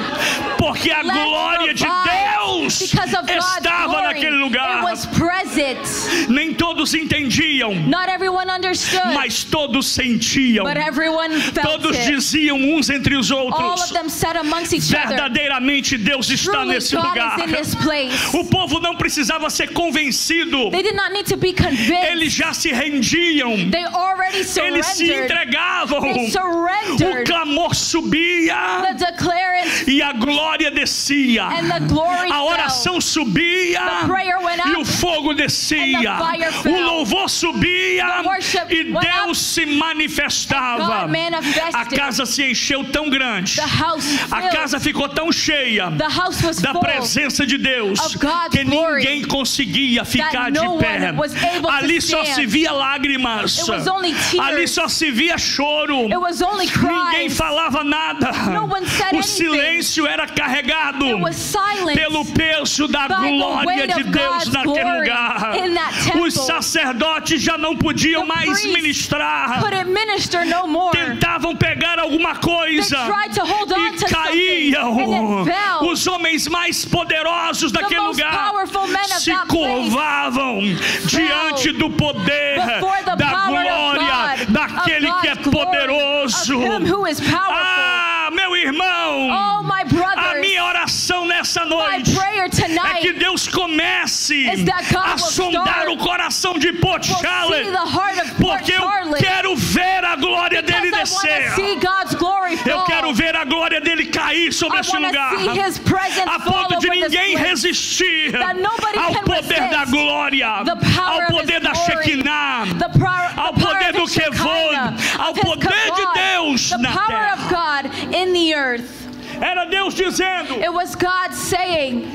[SPEAKER 2] porque a
[SPEAKER 1] left
[SPEAKER 2] glória de
[SPEAKER 1] revived
[SPEAKER 2] Deus
[SPEAKER 1] because of God's
[SPEAKER 2] estava
[SPEAKER 1] glory.
[SPEAKER 2] naquele
[SPEAKER 1] It
[SPEAKER 2] lugar.
[SPEAKER 1] was present.
[SPEAKER 2] Nem todos entendiam,
[SPEAKER 1] Not everyone understood,
[SPEAKER 2] mas todos sentiam.
[SPEAKER 1] but everyone felt
[SPEAKER 2] Todos
[SPEAKER 1] it.
[SPEAKER 2] diziam uns entre os
[SPEAKER 1] All
[SPEAKER 2] outros:
[SPEAKER 1] of them said amongst each other,
[SPEAKER 2] verdadeiramente Deus está
[SPEAKER 1] truly
[SPEAKER 2] nesse
[SPEAKER 1] God
[SPEAKER 2] lugar.
[SPEAKER 1] is in this place.
[SPEAKER 2] O povo não precisava ser convencido,
[SPEAKER 1] They did not need to be convinced.
[SPEAKER 2] eles já se rendiam,
[SPEAKER 1] They already
[SPEAKER 2] eles se
[SPEAKER 1] surrendered.
[SPEAKER 2] entregavam.
[SPEAKER 1] They
[SPEAKER 2] O
[SPEAKER 1] surrendered.
[SPEAKER 2] clamor subia
[SPEAKER 1] The declarant
[SPEAKER 2] e a glória descia.
[SPEAKER 1] and the glory
[SPEAKER 2] A
[SPEAKER 1] fell.
[SPEAKER 2] oração subia
[SPEAKER 1] The prayer went up
[SPEAKER 2] e o fogo descia.
[SPEAKER 1] and the fire fell.
[SPEAKER 2] O louvor subia
[SPEAKER 1] The worship
[SPEAKER 2] e
[SPEAKER 1] went up
[SPEAKER 2] Deus se manifestava.
[SPEAKER 1] and God manifested.
[SPEAKER 2] A casa se encheu tão grande,
[SPEAKER 1] The house
[SPEAKER 2] a
[SPEAKER 1] filled.
[SPEAKER 2] casa ficou tão cheia
[SPEAKER 1] The house was
[SPEAKER 2] da
[SPEAKER 1] full
[SPEAKER 2] presença de Deus
[SPEAKER 1] of God's
[SPEAKER 2] que
[SPEAKER 1] glory
[SPEAKER 2] ninguém conseguia ficar de
[SPEAKER 1] no
[SPEAKER 2] pé.
[SPEAKER 1] one was able to
[SPEAKER 2] Ali só
[SPEAKER 1] stand.
[SPEAKER 2] se via lágrimas.
[SPEAKER 1] It was only tears.
[SPEAKER 2] Ali só se via choro.
[SPEAKER 1] It was only
[SPEAKER 2] Ninguém
[SPEAKER 1] cries.
[SPEAKER 2] falava nada.
[SPEAKER 1] No one said
[SPEAKER 2] O
[SPEAKER 1] anything.
[SPEAKER 2] silêncio era carregado
[SPEAKER 1] It was silent
[SPEAKER 2] pelo peso da
[SPEAKER 1] by the
[SPEAKER 2] glória
[SPEAKER 1] weight
[SPEAKER 2] de
[SPEAKER 1] of
[SPEAKER 2] Deus
[SPEAKER 1] God's
[SPEAKER 2] naquele
[SPEAKER 1] glory
[SPEAKER 2] lugar.
[SPEAKER 1] in that temple.
[SPEAKER 2] Os sacerdotes já não podiam
[SPEAKER 1] The
[SPEAKER 2] mais
[SPEAKER 1] priests
[SPEAKER 2] ministrar.
[SPEAKER 1] couldn't minister no more.
[SPEAKER 2] Tentavam pegar alguma
[SPEAKER 1] They
[SPEAKER 2] coisa
[SPEAKER 1] tried to hold on
[SPEAKER 2] e
[SPEAKER 1] to something
[SPEAKER 2] caíam.
[SPEAKER 1] and it fell.
[SPEAKER 2] Os homens mais poderosos daquele
[SPEAKER 1] most
[SPEAKER 2] lugar
[SPEAKER 1] powerful men of
[SPEAKER 2] se
[SPEAKER 1] that place
[SPEAKER 2] curvavam diante do poder
[SPEAKER 1] before the
[SPEAKER 2] da
[SPEAKER 1] power
[SPEAKER 2] glória
[SPEAKER 1] of God,
[SPEAKER 2] daquele
[SPEAKER 1] of
[SPEAKER 2] que é
[SPEAKER 1] God's glory,
[SPEAKER 2] poderoso.
[SPEAKER 1] of Him who is powerful.
[SPEAKER 2] Ah, meu irmão,
[SPEAKER 1] Oh, my
[SPEAKER 2] a
[SPEAKER 1] brothers,
[SPEAKER 2] minha oração nessa
[SPEAKER 1] my
[SPEAKER 2] noite
[SPEAKER 1] prayer
[SPEAKER 2] é que
[SPEAKER 1] tonight
[SPEAKER 2] Deus comece
[SPEAKER 1] is that God
[SPEAKER 2] a
[SPEAKER 1] will
[SPEAKER 2] sondar
[SPEAKER 1] start-
[SPEAKER 2] o coração de Port
[SPEAKER 1] will see
[SPEAKER 2] Charlotte,
[SPEAKER 1] the heart of Port
[SPEAKER 2] porque eu
[SPEAKER 1] Charlotte,
[SPEAKER 2] quero ver a glória dele
[SPEAKER 1] because I want
[SPEAKER 2] descer.
[SPEAKER 1] to see God's glory
[SPEAKER 2] Eu
[SPEAKER 1] fall.
[SPEAKER 2] quero ver a glória dele cair sobre
[SPEAKER 1] I
[SPEAKER 2] esse
[SPEAKER 1] want
[SPEAKER 2] lugar,
[SPEAKER 1] to see His presence
[SPEAKER 2] a
[SPEAKER 1] fall
[SPEAKER 2] ponto de
[SPEAKER 1] over this
[SPEAKER 2] ninguém
[SPEAKER 1] place.
[SPEAKER 2] resistir
[SPEAKER 1] That nobody
[SPEAKER 2] ao
[SPEAKER 1] can
[SPEAKER 2] poder
[SPEAKER 1] resist
[SPEAKER 2] da glória,
[SPEAKER 1] the power
[SPEAKER 2] ao
[SPEAKER 1] of
[SPEAKER 2] poder
[SPEAKER 1] His
[SPEAKER 2] da
[SPEAKER 1] glory,
[SPEAKER 2] Shekinah,
[SPEAKER 1] the power,
[SPEAKER 2] ao
[SPEAKER 1] the power
[SPEAKER 2] poder
[SPEAKER 1] of
[SPEAKER 2] do
[SPEAKER 1] His
[SPEAKER 2] Kevod,
[SPEAKER 1] Shekinah,
[SPEAKER 2] ao
[SPEAKER 1] of His
[SPEAKER 2] poder de
[SPEAKER 1] kavod,
[SPEAKER 2] Deus
[SPEAKER 1] the
[SPEAKER 2] na
[SPEAKER 1] power
[SPEAKER 2] terra.
[SPEAKER 1] of God in the earth.
[SPEAKER 2] Era Deus dizendo:
[SPEAKER 1] It was God saying,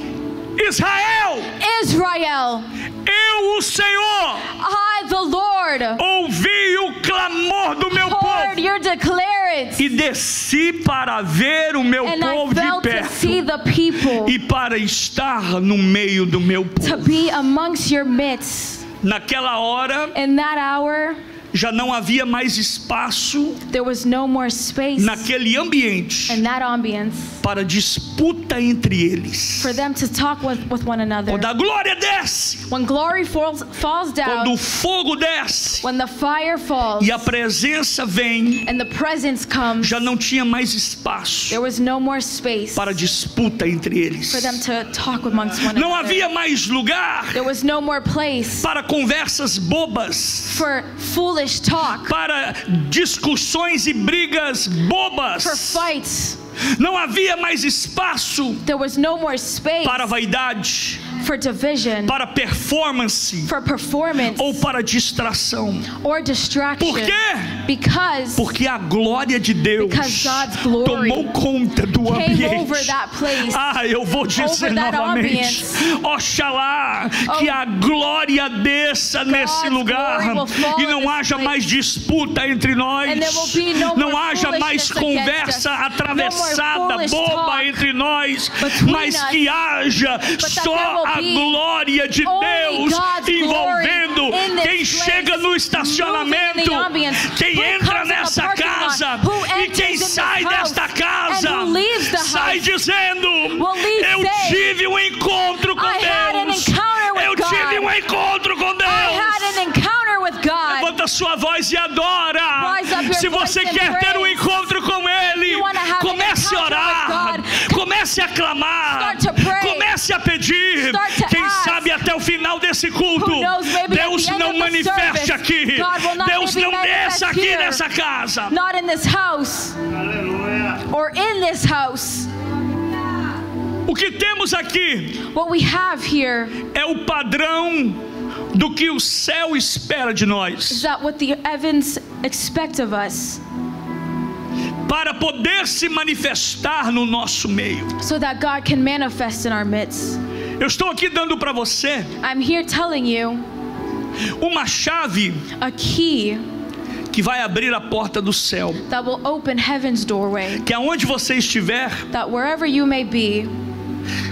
[SPEAKER 2] Israel,
[SPEAKER 1] Israel,
[SPEAKER 2] eu, o Senhor,
[SPEAKER 1] I, the Lord,
[SPEAKER 2] ouvi o clamor do meu
[SPEAKER 1] heard
[SPEAKER 2] povo
[SPEAKER 1] your declarants,
[SPEAKER 2] e desci para ver o meu
[SPEAKER 1] and I
[SPEAKER 2] povo de
[SPEAKER 1] felt to see
[SPEAKER 2] perto
[SPEAKER 1] the people,
[SPEAKER 2] e para estar no meio do meu
[SPEAKER 1] to
[SPEAKER 2] povo.
[SPEAKER 1] be amongst your midst.
[SPEAKER 2] Naquela hora
[SPEAKER 1] In that hour,
[SPEAKER 2] já não havia mais espaço
[SPEAKER 1] there was no more space
[SPEAKER 2] naquele ambiente
[SPEAKER 1] in that ambience
[SPEAKER 2] para disputa entre eles.
[SPEAKER 1] for them to talk with one another.
[SPEAKER 2] Quando a glória desce,
[SPEAKER 1] When glory falls
[SPEAKER 2] quando
[SPEAKER 1] down,
[SPEAKER 2] o fogo desce
[SPEAKER 1] when the fire falls
[SPEAKER 2] e a presença vem,
[SPEAKER 1] and the presence comes,
[SPEAKER 2] já não tinha mais espaço
[SPEAKER 1] there was no more space
[SPEAKER 2] para disputa entre eles.
[SPEAKER 1] for them to talk amongst one
[SPEAKER 2] Não
[SPEAKER 1] another.
[SPEAKER 2] havia mais lugar
[SPEAKER 1] There was no more place
[SPEAKER 2] para conversas bobas,
[SPEAKER 1] for foolish talk,
[SPEAKER 2] para discussões e brigas
[SPEAKER 1] for
[SPEAKER 2] bobas.
[SPEAKER 1] fights.
[SPEAKER 2] Não havia mais espaço
[SPEAKER 1] There was no more space
[SPEAKER 2] para vaidade,
[SPEAKER 1] for division,
[SPEAKER 2] para performance
[SPEAKER 1] for performance,
[SPEAKER 2] ou para distração.
[SPEAKER 1] or distraction.
[SPEAKER 2] Por quê?
[SPEAKER 1] Because
[SPEAKER 2] Porque a glória de Deus
[SPEAKER 1] Because God's glory
[SPEAKER 2] tomou conta do
[SPEAKER 1] came over
[SPEAKER 2] ambiente.
[SPEAKER 1] that place.
[SPEAKER 2] Ah, eu vou dizer
[SPEAKER 1] Over that
[SPEAKER 2] novamente,
[SPEAKER 1] ambience.
[SPEAKER 2] oxalá que a glória desça nesse lugar
[SPEAKER 1] glory will fall
[SPEAKER 2] e
[SPEAKER 1] in
[SPEAKER 2] não
[SPEAKER 1] this
[SPEAKER 2] haja
[SPEAKER 1] place.
[SPEAKER 2] mais disputa entre nós,
[SPEAKER 1] And there will be no
[SPEAKER 2] não
[SPEAKER 1] more
[SPEAKER 2] haja mais
[SPEAKER 1] foolishness against
[SPEAKER 2] conversa
[SPEAKER 1] us.
[SPEAKER 2] atravessada,
[SPEAKER 1] No more foolish
[SPEAKER 2] boba
[SPEAKER 1] talk
[SPEAKER 2] entre nós,
[SPEAKER 1] between
[SPEAKER 2] mas
[SPEAKER 1] us.
[SPEAKER 2] que haja
[SPEAKER 1] that
[SPEAKER 2] só
[SPEAKER 1] there will
[SPEAKER 2] a
[SPEAKER 1] be
[SPEAKER 2] glória de
[SPEAKER 1] only
[SPEAKER 2] Deus
[SPEAKER 1] God's
[SPEAKER 2] envolvendo
[SPEAKER 1] glory in this
[SPEAKER 2] quem
[SPEAKER 1] place,
[SPEAKER 2] chega no estacionamento,
[SPEAKER 1] moving in the ambience,
[SPEAKER 2] quem
[SPEAKER 1] who
[SPEAKER 2] entra
[SPEAKER 1] comes in the
[SPEAKER 2] nessa
[SPEAKER 1] parking lot,
[SPEAKER 2] casa
[SPEAKER 1] who
[SPEAKER 2] e
[SPEAKER 1] enters
[SPEAKER 2] quem
[SPEAKER 1] in this
[SPEAKER 2] sai
[SPEAKER 1] house,
[SPEAKER 2] desta casa
[SPEAKER 1] and who leaves the
[SPEAKER 2] sai
[SPEAKER 1] house,
[SPEAKER 2] dizendo:
[SPEAKER 1] will leave
[SPEAKER 2] eu
[SPEAKER 1] saying,
[SPEAKER 2] tive um encontro com
[SPEAKER 1] I had an
[SPEAKER 2] Deus,
[SPEAKER 1] encounter with
[SPEAKER 2] eu tive
[SPEAKER 1] God.
[SPEAKER 2] um encontro com
[SPEAKER 1] I had
[SPEAKER 2] Deus.
[SPEAKER 1] an encounter with God.
[SPEAKER 2] Levanta sua voz e adora.
[SPEAKER 1] Rise up your
[SPEAKER 2] Se você quer ter um encontro com Ele, comece a orar, comece a clamar, comece a pedir. Quem sabe até o final desse culto, Deus não manifeste aqui, Deus não desça aqui nessa casa.
[SPEAKER 1] Not in this house. Or in this house.
[SPEAKER 2] O que temos aqui
[SPEAKER 1] What we have here
[SPEAKER 2] é o padrão do que o céu espera de
[SPEAKER 1] is
[SPEAKER 2] nós,
[SPEAKER 1] that what the heavens expect of us,
[SPEAKER 2] para poder se manifestar no nosso meio.
[SPEAKER 1] so that God can manifest in our midst.
[SPEAKER 2] Eu estou aqui dando para você
[SPEAKER 1] I'm here telling you
[SPEAKER 2] uma chave
[SPEAKER 1] a key
[SPEAKER 2] que vai abrir a porta do céu,
[SPEAKER 1] that will open heaven's doorway,
[SPEAKER 2] que aonde você estiver,
[SPEAKER 1] that wherever you may be,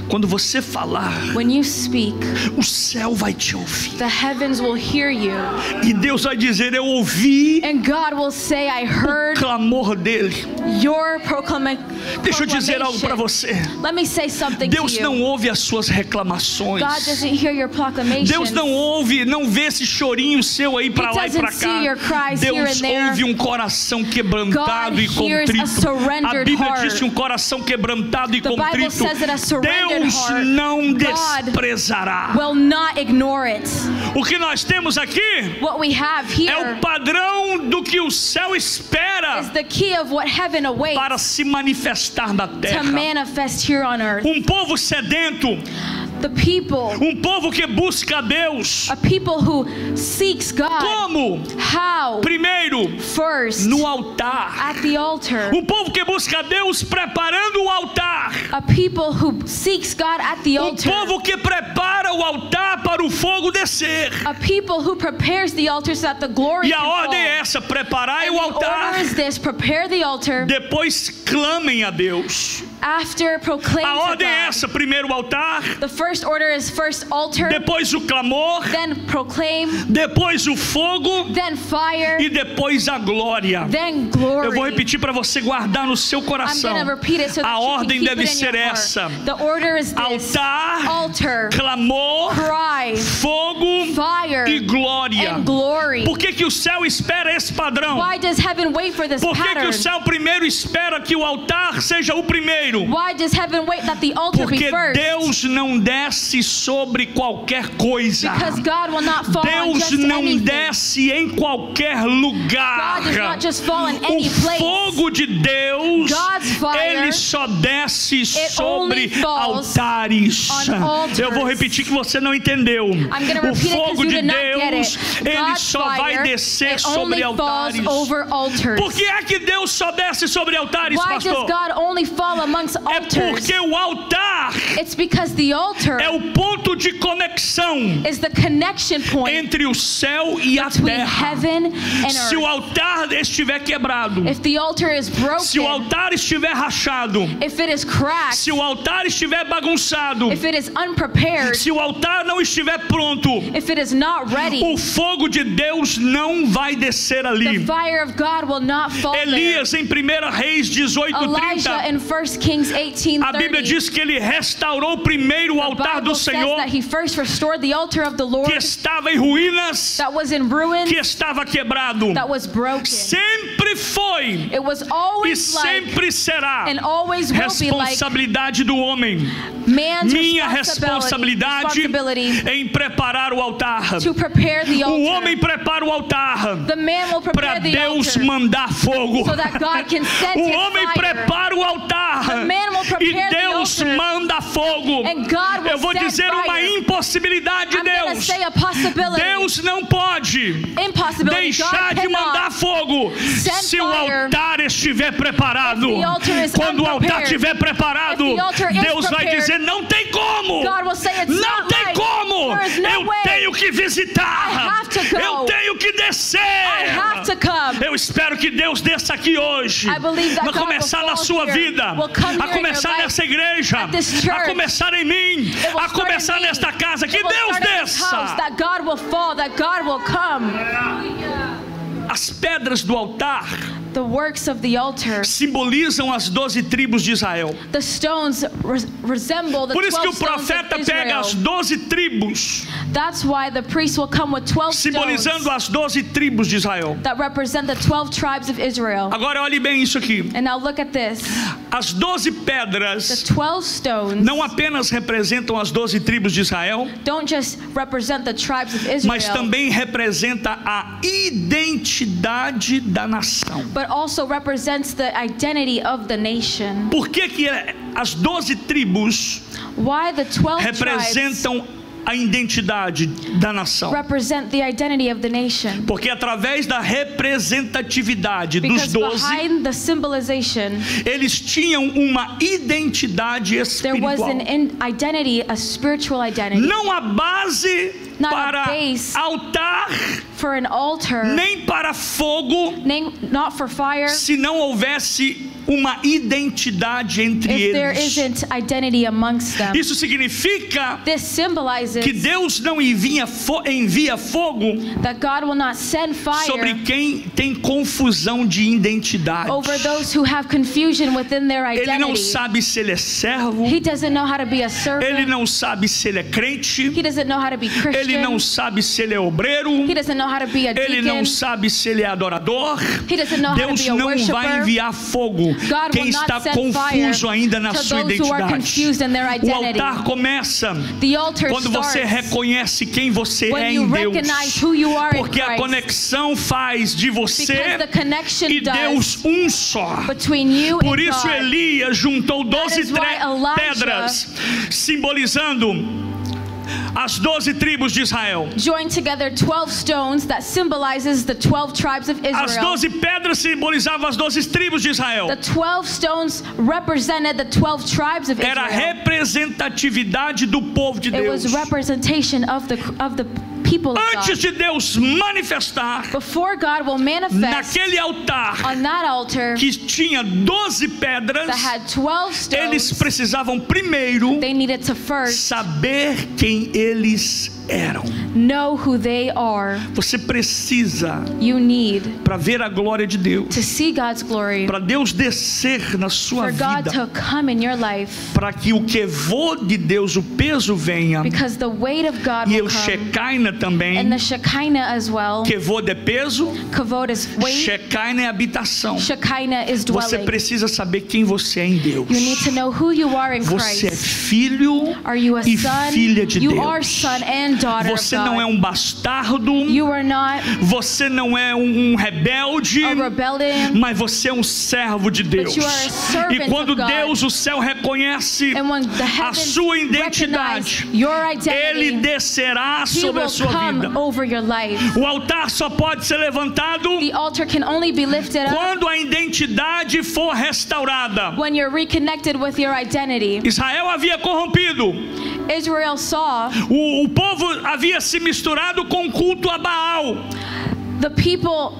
[SPEAKER 2] quando você falar,
[SPEAKER 1] when you speak,
[SPEAKER 2] o céu vai te ouvir.
[SPEAKER 1] the heavens will hear you.
[SPEAKER 2] E Deus vai dizer: eu ouvi
[SPEAKER 1] And God will say, I
[SPEAKER 2] o
[SPEAKER 1] heard
[SPEAKER 2] clamor dele.
[SPEAKER 1] your
[SPEAKER 2] Deixa eu dizer algo para
[SPEAKER 1] proclamation.
[SPEAKER 2] você.
[SPEAKER 1] Let me say something
[SPEAKER 2] Deus
[SPEAKER 1] to
[SPEAKER 2] não
[SPEAKER 1] you.
[SPEAKER 2] ouve as suas reclamações.
[SPEAKER 1] God doesn't hear your proclamations.
[SPEAKER 2] Deus não ouve, não vê esse chorinho seu aí para lá e para
[SPEAKER 1] doesn't see your
[SPEAKER 2] cá.
[SPEAKER 1] cries here
[SPEAKER 2] Deus
[SPEAKER 1] and there.
[SPEAKER 2] ouve um coração quebrantado
[SPEAKER 1] God
[SPEAKER 2] e
[SPEAKER 1] hears a
[SPEAKER 2] contrito. A
[SPEAKER 1] surrendered
[SPEAKER 2] Bíblia
[SPEAKER 1] heart.
[SPEAKER 2] diz que um coração quebrantado e
[SPEAKER 1] The Bible
[SPEAKER 2] contrito,
[SPEAKER 1] says that a surrendered
[SPEAKER 2] Deus
[SPEAKER 1] heart,
[SPEAKER 2] não
[SPEAKER 1] God
[SPEAKER 2] desprezará.
[SPEAKER 1] will not ignore it.
[SPEAKER 2] O que nós temos aqui
[SPEAKER 1] What we have
[SPEAKER 2] é
[SPEAKER 1] here
[SPEAKER 2] o padrão do que o céu espera
[SPEAKER 1] is the key of what heaven awaits
[SPEAKER 2] para se manifestar na
[SPEAKER 1] to
[SPEAKER 2] terra.
[SPEAKER 1] manifest here on earth.
[SPEAKER 2] Um povo sedento,
[SPEAKER 1] The people,
[SPEAKER 2] um povo que busca a Deus.
[SPEAKER 1] a people who seeks God.
[SPEAKER 2] Como?
[SPEAKER 1] How?
[SPEAKER 2] Primeiro,
[SPEAKER 1] First,
[SPEAKER 2] no altar.
[SPEAKER 1] at the altar.
[SPEAKER 2] Um povo que busca a Deus preparando o altar.
[SPEAKER 1] A people who seeks God at the
[SPEAKER 2] Um
[SPEAKER 1] altar.
[SPEAKER 2] povo que prepara o altar para o fogo descer.
[SPEAKER 1] A people who prepares the altar so that the glory
[SPEAKER 2] E a
[SPEAKER 1] can fall.
[SPEAKER 2] ordem é essa: preparai
[SPEAKER 1] And
[SPEAKER 2] o
[SPEAKER 1] the
[SPEAKER 2] altar,
[SPEAKER 1] order is this: prepare the altar.
[SPEAKER 2] depois clamem a Deus.
[SPEAKER 1] After, proclaim
[SPEAKER 2] A
[SPEAKER 1] to
[SPEAKER 2] ordem é
[SPEAKER 1] God.
[SPEAKER 2] essa: primeiro o altar,
[SPEAKER 1] The first order is first altar,
[SPEAKER 2] depois o clamor,
[SPEAKER 1] then proclaim,
[SPEAKER 2] depois o fogo
[SPEAKER 1] then fire,
[SPEAKER 2] e depois a glória.
[SPEAKER 1] then glory.
[SPEAKER 2] Eu vou repetir para você guardar no seu
[SPEAKER 1] I'm
[SPEAKER 2] coração.
[SPEAKER 1] going to repeat it so that
[SPEAKER 2] A
[SPEAKER 1] you can
[SPEAKER 2] ordem
[SPEAKER 1] keep
[SPEAKER 2] deve
[SPEAKER 1] it in
[SPEAKER 2] ser
[SPEAKER 1] your heart.
[SPEAKER 2] essa:
[SPEAKER 1] The order is this:
[SPEAKER 2] altar,
[SPEAKER 1] altar,
[SPEAKER 2] clamor,
[SPEAKER 1] cry,
[SPEAKER 2] fogo
[SPEAKER 1] fire,
[SPEAKER 2] e glória.
[SPEAKER 1] and glory.
[SPEAKER 2] Por que que o céu espera esse padrão?
[SPEAKER 1] Why does heaven wait for this
[SPEAKER 2] Por que que
[SPEAKER 1] pattern?
[SPEAKER 2] o céu primeiro espera que o altar seja o primeiro?
[SPEAKER 1] Why does heaven wait that the altar be
[SPEAKER 2] Porque
[SPEAKER 1] first?
[SPEAKER 2] Deus não desce sobre qualquer coisa.
[SPEAKER 1] Because God will not fall on
[SPEAKER 2] Deus
[SPEAKER 1] just
[SPEAKER 2] não
[SPEAKER 1] anything.
[SPEAKER 2] desce em qualquer lugar.
[SPEAKER 1] God does not just fall in
[SPEAKER 2] O
[SPEAKER 1] any place.
[SPEAKER 2] fogo de Deus,
[SPEAKER 1] God's fire,
[SPEAKER 2] ele só desce sobre
[SPEAKER 1] only falls
[SPEAKER 2] altares.
[SPEAKER 1] on altars.
[SPEAKER 2] Eu vou repetir que você não entendeu.
[SPEAKER 1] I'm gonna
[SPEAKER 2] O
[SPEAKER 1] repeat it 'cause
[SPEAKER 2] fogo
[SPEAKER 1] you
[SPEAKER 2] de
[SPEAKER 1] did not get
[SPEAKER 2] Deus,
[SPEAKER 1] it.
[SPEAKER 2] ele
[SPEAKER 1] God's
[SPEAKER 2] só vai
[SPEAKER 1] fire,
[SPEAKER 2] descer
[SPEAKER 1] it
[SPEAKER 2] sobre
[SPEAKER 1] only falls
[SPEAKER 2] altares.
[SPEAKER 1] over altars.
[SPEAKER 2] Por que é que Deus só desce sobre altares,
[SPEAKER 1] Why does
[SPEAKER 2] pastor?
[SPEAKER 1] God only fall amongst
[SPEAKER 2] É
[SPEAKER 1] altars?
[SPEAKER 2] porque o altar
[SPEAKER 1] It's because the altar
[SPEAKER 2] é o ponto de conexão
[SPEAKER 1] is the connection point
[SPEAKER 2] entre o céu e a
[SPEAKER 1] between
[SPEAKER 2] terra.
[SPEAKER 1] heaven and
[SPEAKER 2] Se o
[SPEAKER 1] earth.
[SPEAKER 2] altar estiver quebrado,
[SPEAKER 1] If the altar is
[SPEAKER 2] se o
[SPEAKER 1] broken,
[SPEAKER 2] altar estiver rachado,
[SPEAKER 1] if it is cracked,
[SPEAKER 2] se o altar estiver bagunçado,
[SPEAKER 1] if it is unprepared,
[SPEAKER 2] se o altar não estiver pronto,
[SPEAKER 1] if it is not ready,
[SPEAKER 2] o fogo de Deus não vai descer
[SPEAKER 1] the
[SPEAKER 2] ali.
[SPEAKER 1] fire of God will not fall there.
[SPEAKER 2] Elias em 1 Reis 18:30,
[SPEAKER 1] Elijah in 1 Kings
[SPEAKER 2] a Bíblia
[SPEAKER 1] 18:30,
[SPEAKER 2] diz que ele restaurou primeiro o
[SPEAKER 1] the
[SPEAKER 2] altar
[SPEAKER 1] Bible
[SPEAKER 2] do
[SPEAKER 1] says
[SPEAKER 2] Senhor,
[SPEAKER 1] that he first restored the altar of the
[SPEAKER 2] que
[SPEAKER 1] Lord
[SPEAKER 2] estava em ruínas,
[SPEAKER 1] that was in ruins,
[SPEAKER 2] que estava quebrado.
[SPEAKER 1] that was broken.
[SPEAKER 2] Sempre foi
[SPEAKER 1] It was
[SPEAKER 2] e
[SPEAKER 1] always like,
[SPEAKER 2] sempre será
[SPEAKER 1] and always will be like,
[SPEAKER 2] responsabilidade do homem.
[SPEAKER 1] man's
[SPEAKER 2] Minha
[SPEAKER 1] responsibility
[SPEAKER 2] responsabilidade em preparar o altar.
[SPEAKER 1] to prepare the
[SPEAKER 2] O homem
[SPEAKER 1] altar.
[SPEAKER 2] prepara o altar
[SPEAKER 1] The man will
[SPEAKER 2] para
[SPEAKER 1] prepare the
[SPEAKER 2] Deus
[SPEAKER 1] altar
[SPEAKER 2] mandar fogo.
[SPEAKER 1] so that God can send
[SPEAKER 2] O
[SPEAKER 1] his
[SPEAKER 2] homem
[SPEAKER 1] fire.
[SPEAKER 2] prepara o altar
[SPEAKER 1] The man will
[SPEAKER 2] e
[SPEAKER 1] prepare the
[SPEAKER 2] Deus
[SPEAKER 1] altar,
[SPEAKER 2] manda fogo.
[SPEAKER 1] and God will
[SPEAKER 2] Eu vou
[SPEAKER 1] send
[SPEAKER 2] dizer uma
[SPEAKER 1] fire.
[SPEAKER 2] impossibilidade,
[SPEAKER 1] I'm gonna
[SPEAKER 2] Deus.
[SPEAKER 1] say a possibility.
[SPEAKER 2] Deus não pode
[SPEAKER 1] Impossibility.
[SPEAKER 2] deixar
[SPEAKER 1] God
[SPEAKER 2] de mandar
[SPEAKER 1] cannot
[SPEAKER 2] fogo
[SPEAKER 1] send
[SPEAKER 2] se o
[SPEAKER 1] fire
[SPEAKER 2] altar estiver preparado.
[SPEAKER 1] if the altar is
[SPEAKER 2] Quando o altar
[SPEAKER 1] unprepared.
[SPEAKER 2] estiver preparado,
[SPEAKER 1] If the altar is
[SPEAKER 2] Deus vai
[SPEAKER 1] prepared,
[SPEAKER 2] dizer: não tem como.
[SPEAKER 1] God will say it's
[SPEAKER 2] Não
[SPEAKER 1] not
[SPEAKER 2] tem
[SPEAKER 1] right.
[SPEAKER 2] como.
[SPEAKER 1] There is no
[SPEAKER 2] Eu
[SPEAKER 1] way.
[SPEAKER 2] tenho que visitar.
[SPEAKER 1] I have to go.
[SPEAKER 2] Eu tenho que descer.
[SPEAKER 1] I have to come.
[SPEAKER 2] Eu espero que Deus desça aqui hoje.
[SPEAKER 1] I believe that
[SPEAKER 2] Vai
[SPEAKER 1] God
[SPEAKER 2] começar
[SPEAKER 1] will
[SPEAKER 2] na
[SPEAKER 1] fall
[SPEAKER 2] sua
[SPEAKER 1] here,
[SPEAKER 2] vida,
[SPEAKER 1] will come
[SPEAKER 2] a
[SPEAKER 1] here in
[SPEAKER 2] começar
[SPEAKER 1] your
[SPEAKER 2] nessa igreja,
[SPEAKER 1] at this
[SPEAKER 2] a
[SPEAKER 1] church.
[SPEAKER 2] começar em mim,
[SPEAKER 1] It will
[SPEAKER 2] a
[SPEAKER 1] start
[SPEAKER 2] começar
[SPEAKER 1] in me.
[SPEAKER 2] nesta casa. Que
[SPEAKER 1] It will
[SPEAKER 2] Deus
[SPEAKER 1] start in this house,
[SPEAKER 2] desça.
[SPEAKER 1] that God will fall, that God will come.
[SPEAKER 2] As pedras do altar
[SPEAKER 1] the works of the altar.
[SPEAKER 2] Simbolizam as 12 tribos de Israel.
[SPEAKER 1] The stones resemble the
[SPEAKER 2] Por isso que
[SPEAKER 1] 12
[SPEAKER 2] o profeta
[SPEAKER 1] stones of
[SPEAKER 2] pega as
[SPEAKER 1] Israel.
[SPEAKER 2] 12 tribos,
[SPEAKER 1] That's why the priest will come with 12 stones
[SPEAKER 2] simbolizando as 12 tribos de Israel.
[SPEAKER 1] that represent the 12 tribes of Israel.
[SPEAKER 2] Agora olhe bem isso aqui.
[SPEAKER 1] And now look at this.
[SPEAKER 2] As 12
[SPEAKER 1] The
[SPEAKER 2] pedras
[SPEAKER 1] 12 stones
[SPEAKER 2] não apenas representam as 12 tribos de Israel,
[SPEAKER 1] don't just represent the tribes of
[SPEAKER 2] mas
[SPEAKER 1] Israel,
[SPEAKER 2] também representa a identidade da nação.
[SPEAKER 1] but also represents the identity of the nation.
[SPEAKER 2] Por que que as 12 tribos
[SPEAKER 1] Why the 12 tribes
[SPEAKER 2] representam a identidade da nação?
[SPEAKER 1] represent the identity of the nation?
[SPEAKER 2] Porque através da representatividade dos
[SPEAKER 1] Because
[SPEAKER 2] 12,
[SPEAKER 1] behind the symbolization,
[SPEAKER 2] eles tinham uma identidade
[SPEAKER 1] there was
[SPEAKER 2] espiritual.
[SPEAKER 1] an identity, a spiritual identity.
[SPEAKER 2] Não há base
[SPEAKER 1] Not a
[SPEAKER 2] para
[SPEAKER 1] base
[SPEAKER 2] altar,
[SPEAKER 1] For an altar,
[SPEAKER 2] nem para fogo,
[SPEAKER 1] not for fire,
[SPEAKER 2] se não houvesse uma identidade entre
[SPEAKER 1] if there
[SPEAKER 2] eles.
[SPEAKER 1] isn't identity amongst them.
[SPEAKER 2] Isso significa
[SPEAKER 1] This symbolizes
[SPEAKER 2] que Deus não envia fogo
[SPEAKER 1] that God will not send
[SPEAKER 2] sobre
[SPEAKER 1] fire
[SPEAKER 2] quem tem confusão de identidade.
[SPEAKER 1] over those who have confusion within their
[SPEAKER 2] Ele não
[SPEAKER 1] identity.
[SPEAKER 2] sabe se ele é servo,
[SPEAKER 1] He doesn't know how to be a
[SPEAKER 2] ele
[SPEAKER 1] servant.
[SPEAKER 2] não sabe se ele é crente,
[SPEAKER 1] He doesn't know how to be Christian.
[SPEAKER 2] ele não sabe se ele é obreiro,
[SPEAKER 1] He doesn't know how to be a
[SPEAKER 2] ele não
[SPEAKER 1] deacon.
[SPEAKER 2] sabe se ele é adorador.
[SPEAKER 1] He doesn't know how to
[SPEAKER 2] Deus
[SPEAKER 1] be a
[SPEAKER 2] não vai
[SPEAKER 1] worshiper.
[SPEAKER 2] enviar fogo
[SPEAKER 1] God
[SPEAKER 2] quem
[SPEAKER 1] will not
[SPEAKER 2] está
[SPEAKER 1] send
[SPEAKER 2] confuso
[SPEAKER 1] fire
[SPEAKER 2] ainda na
[SPEAKER 1] to
[SPEAKER 2] sua
[SPEAKER 1] those who are
[SPEAKER 2] identidade.
[SPEAKER 1] confused in their
[SPEAKER 2] O
[SPEAKER 1] identity.
[SPEAKER 2] altar começa
[SPEAKER 1] The altar
[SPEAKER 2] quando você
[SPEAKER 1] starts
[SPEAKER 2] reconhece quem você
[SPEAKER 1] when
[SPEAKER 2] é
[SPEAKER 1] you
[SPEAKER 2] em Deus,
[SPEAKER 1] recognize who you are in
[SPEAKER 2] porque a
[SPEAKER 1] Christ.
[SPEAKER 2] conexão faz de você
[SPEAKER 1] Because the connection
[SPEAKER 2] e Deus
[SPEAKER 1] does
[SPEAKER 2] um só.
[SPEAKER 1] between you
[SPEAKER 2] Por
[SPEAKER 1] and
[SPEAKER 2] isso
[SPEAKER 1] God.
[SPEAKER 2] Elias juntou 12
[SPEAKER 1] is why Elijah-
[SPEAKER 2] pedras, simbolizando as 12 tribos de Israel.
[SPEAKER 1] Join together 12 stones that symbolizes the 12 tribes of
[SPEAKER 2] As
[SPEAKER 1] Israel.
[SPEAKER 2] 12 pedras simbolizavam as 12 tribos de Israel.
[SPEAKER 1] The 12 stones represented the 12 tribes of
[SPEAKER 2] Era a
[SPEAKER 1] Israel.
[SPEAKER 2] representatividade do povo de
[SPEAKER 1] It
[SPEAKER 2] Deus.
[SPEAKER 1] was representation of the people of
[SPEAKER 2] Antes
[SPEAKER 1] God.
[SPEAKER 2] de Deus manifestar
[SPEAKER 1] Before God will manifest
[SPEAKER 2] naquele altar
[SPEAKER 1] on that altar
[SPEAKER 2] que tinha 12 pedras,
[SPEAKER 1] that had 12
[SPEAKER 2] eles
[SPEAKER 1] stones,
[SPEAKER 2] precisavam primeiro
[SPEAKER 1] they needed to first
[SPEAKER 2] saber quem eles eram.
[SPEAKER 1] know who they are.
[SPEAKER 2] Você precisa,
[SPEAKER 1] You need
[SPEAKER 2] para ver a glória de Deus,
[SPEAKER 1] to see God's glory,
[SPEAKER 2] para Deus descer na sua
[SPEAKER 1] for God
[SPEAKER 2] vida,
[SPEAKER 1] to come in your life,
[SPEAKER 2] para que o quevô de Deus, o peso venha,
[SPEAKER 1] because the weight of God
[SPEAKER 2] e
[SPEAKER 1] will
[SPEAKER 2] o
[SPEAKER 1] come.
[SPEAKER 2] Shekinah também.
[SPEAKER 1] And the Shekinah as well.
[SPEAKER 2] Quevô de peso,
[SPEAKER 1] Kavod is weight.
[SPEAKER 2] Shekinah é habitação.
[SPEAKER 1] Shekinah is
[SPEAKER 2] Você
[SPEAKER 1] dwelling.
[SPEAKER 2] precisa saber quem você é em Deus.
[SPEAKER 1] You need to know who you are in
[SPEAKER 2] Você é
[SPEAKER 1] Christ.
[SPEAKER 2] filho
[SPEAKER 1] Are you a
[SPEAKER 2] e
[SPEAKER 1] son?
[SPEAKER 2] filha de
[SPEAKER 1] You are
[SPEAKER 2] Deus.
[SPEAKER 1] son and daughter of
[SPEAKER 2] Você não é
[SPEAKER 1] God.
[SPEAKER 2] um bastardo,
[SPEAKER 1] You are not
[SPEAKER 2] você não é um rebelde,
[SPEAKER 1] a rebellion.
[SPEAKER 2] mas você é um servo de Deus.
[SPEAKER 1] you are a servant
[SPEAKER 2] E quando
[SPEAKER 1] of God.
[SPEAKER 2] Deus, o céu, reconhece
[SPEAKER 1] And when the
[SPEAKER 2] a
[SPEAKER 1] heavens
[SPEAKER 2] sua
[SPEAKER 1] recognize
[SPEAKER 2] identidade,
[SPEAKER 1] your
[SPEAKER 2] Ele
[SPEAKER 1] identity,
[SPEAKER 2] descerá
[SPEAKER 1] He
[SPEAKER 2] sobre a
[SPEAKER 1] will
[SPEAKER 2] sua
[SPEAKER 1] come
[SPEAKER 2] vida.
[SPEAKER 1] over your life.
[SPEAKER 2] O altar só pode ser levantado
[SPEAKER 1] The altar can only be lifted up
[SPEAKER 2] quando a identidade for restaurada.
[SPEAKER 1] when you're reconnected with your identity.
[SPEAKER 2] Israel havia corrompido.
[SPEAKER 1] Israel saw
[SPEAKER 2] O povo havia se misturado com o culto a Baal.
[SPEAKER 1] the people.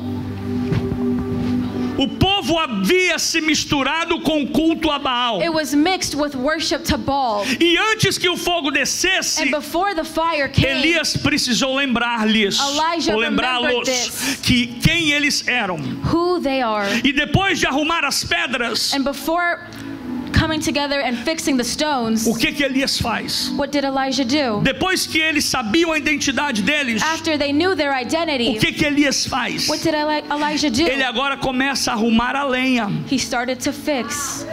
[SPEAKER 2] O povo havia se misturado com o culto a Baal.
[SPEAKER 1] It was mixed with worship to Baal.
[SPEAKER 2] E antes que o fogo descesse,
[SPEAKER 1] And before the fire came,
[SPEAKER 2] Elias precisou lembrar-lhes,
[SPEAKER 1] Elijah
[SPEAKER 2] ou
[SPEAKER 1] remembered
[SPEAKER 2] lembrá-los,
[SPEAKER 1] this.
[SPEAKER 2] que quem eles eram.
[SPEAKER 1] who they are.
[SPEAKER 2] E depois de arrumar as pedras,
[SPEAKER 1] And before coming together and fixing the stones,
[SPEAKER 2] o que Elias faz?
[SPEAKER 1] what did Elijah do?
[SPEAKER 2] Depois que eles sabiam a identidade deles,
[SPEAKER 1] After they knew their identity,
[SPEAKER 2] o que Elias faz?
[SPEAKER 1] what did Elijah do?
[SPEAKER 2] Ele agora começa a arrumar a lenha.
[SPEAKER 1] He started to fix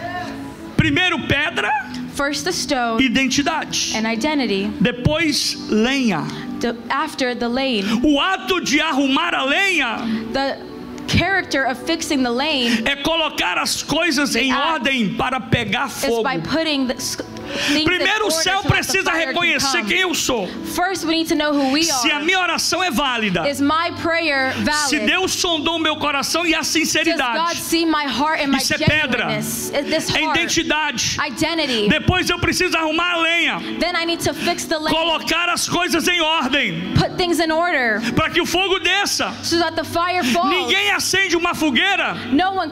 [SPEAKER 2] Primeiro pedra,
[SPEAKER 1] first the stone
[SPEAKER 2] identidade.
[SPEAKER 1] and identity.
[SPEAKER 2] Depois lenha.
[SPEAKER 1] After the lane,
[SPEAKER 2] O ato de arrumar a lenha
[SPEAKER 1] the character of fixing the lane
[SPEAKER 2] é colocar as coisas em
[SPEAKER 1] act
[SPEAKER 2] ordem para pegar
[SPEAKER 1] is
[SPEAKER 2] fogo.
[SPEAKER 1] by putting the things in
[SPEAKER 2] Primeiro o
[SPEAKER 1] order
[SPEAKER 2] céu
[SPEAKER 1] so that the
[SPEAKER 2] precisa
[SPEAKER 1] fire can
[SPEAKER 2] reconhecer
[SPEAKER 1] come.
[SPEAKER 2] quem eu sou.
[SPEAKER 1] First, we need to know who we
[SPEAKER 2] Se a
[SPEAKER 1] are.
[SPEAKER 2] minha oração é válida,
[SPEAKER 1] Is my prayer
[SPEAKER 2] se
[SPEAKER 1] valid?
[SPEAKER 2] Deus sondou meu coração e a
[SPEAKER 1] Does God
[SPEAKER 2] sinceridade,
[SPEAKER 1] see my heart and my
[SPEAKER 2] isso é pedra,
[SPEAKER 1] genuineness? Is this
[SPEAKER 2] é
[SPEAKER 1] heart,
[SPEAKER 2] identidade.
[SPEAKER 1] identity?
[SPEAKER 2] Depois eu preciso arrumar a lenha,
[SPEAKER 1] Then I need to fix the lane,
[SPEAKER 2] colocar as coisas em ordem,
[SPEAKER 1] put things in order
[SPEAKER 2] para que o fogo desça.
[SPEAKER 1] so that the fire falls.
[SPEAKER 2] Ninguém acende uma fogueira,
[SPEAKER 1] No one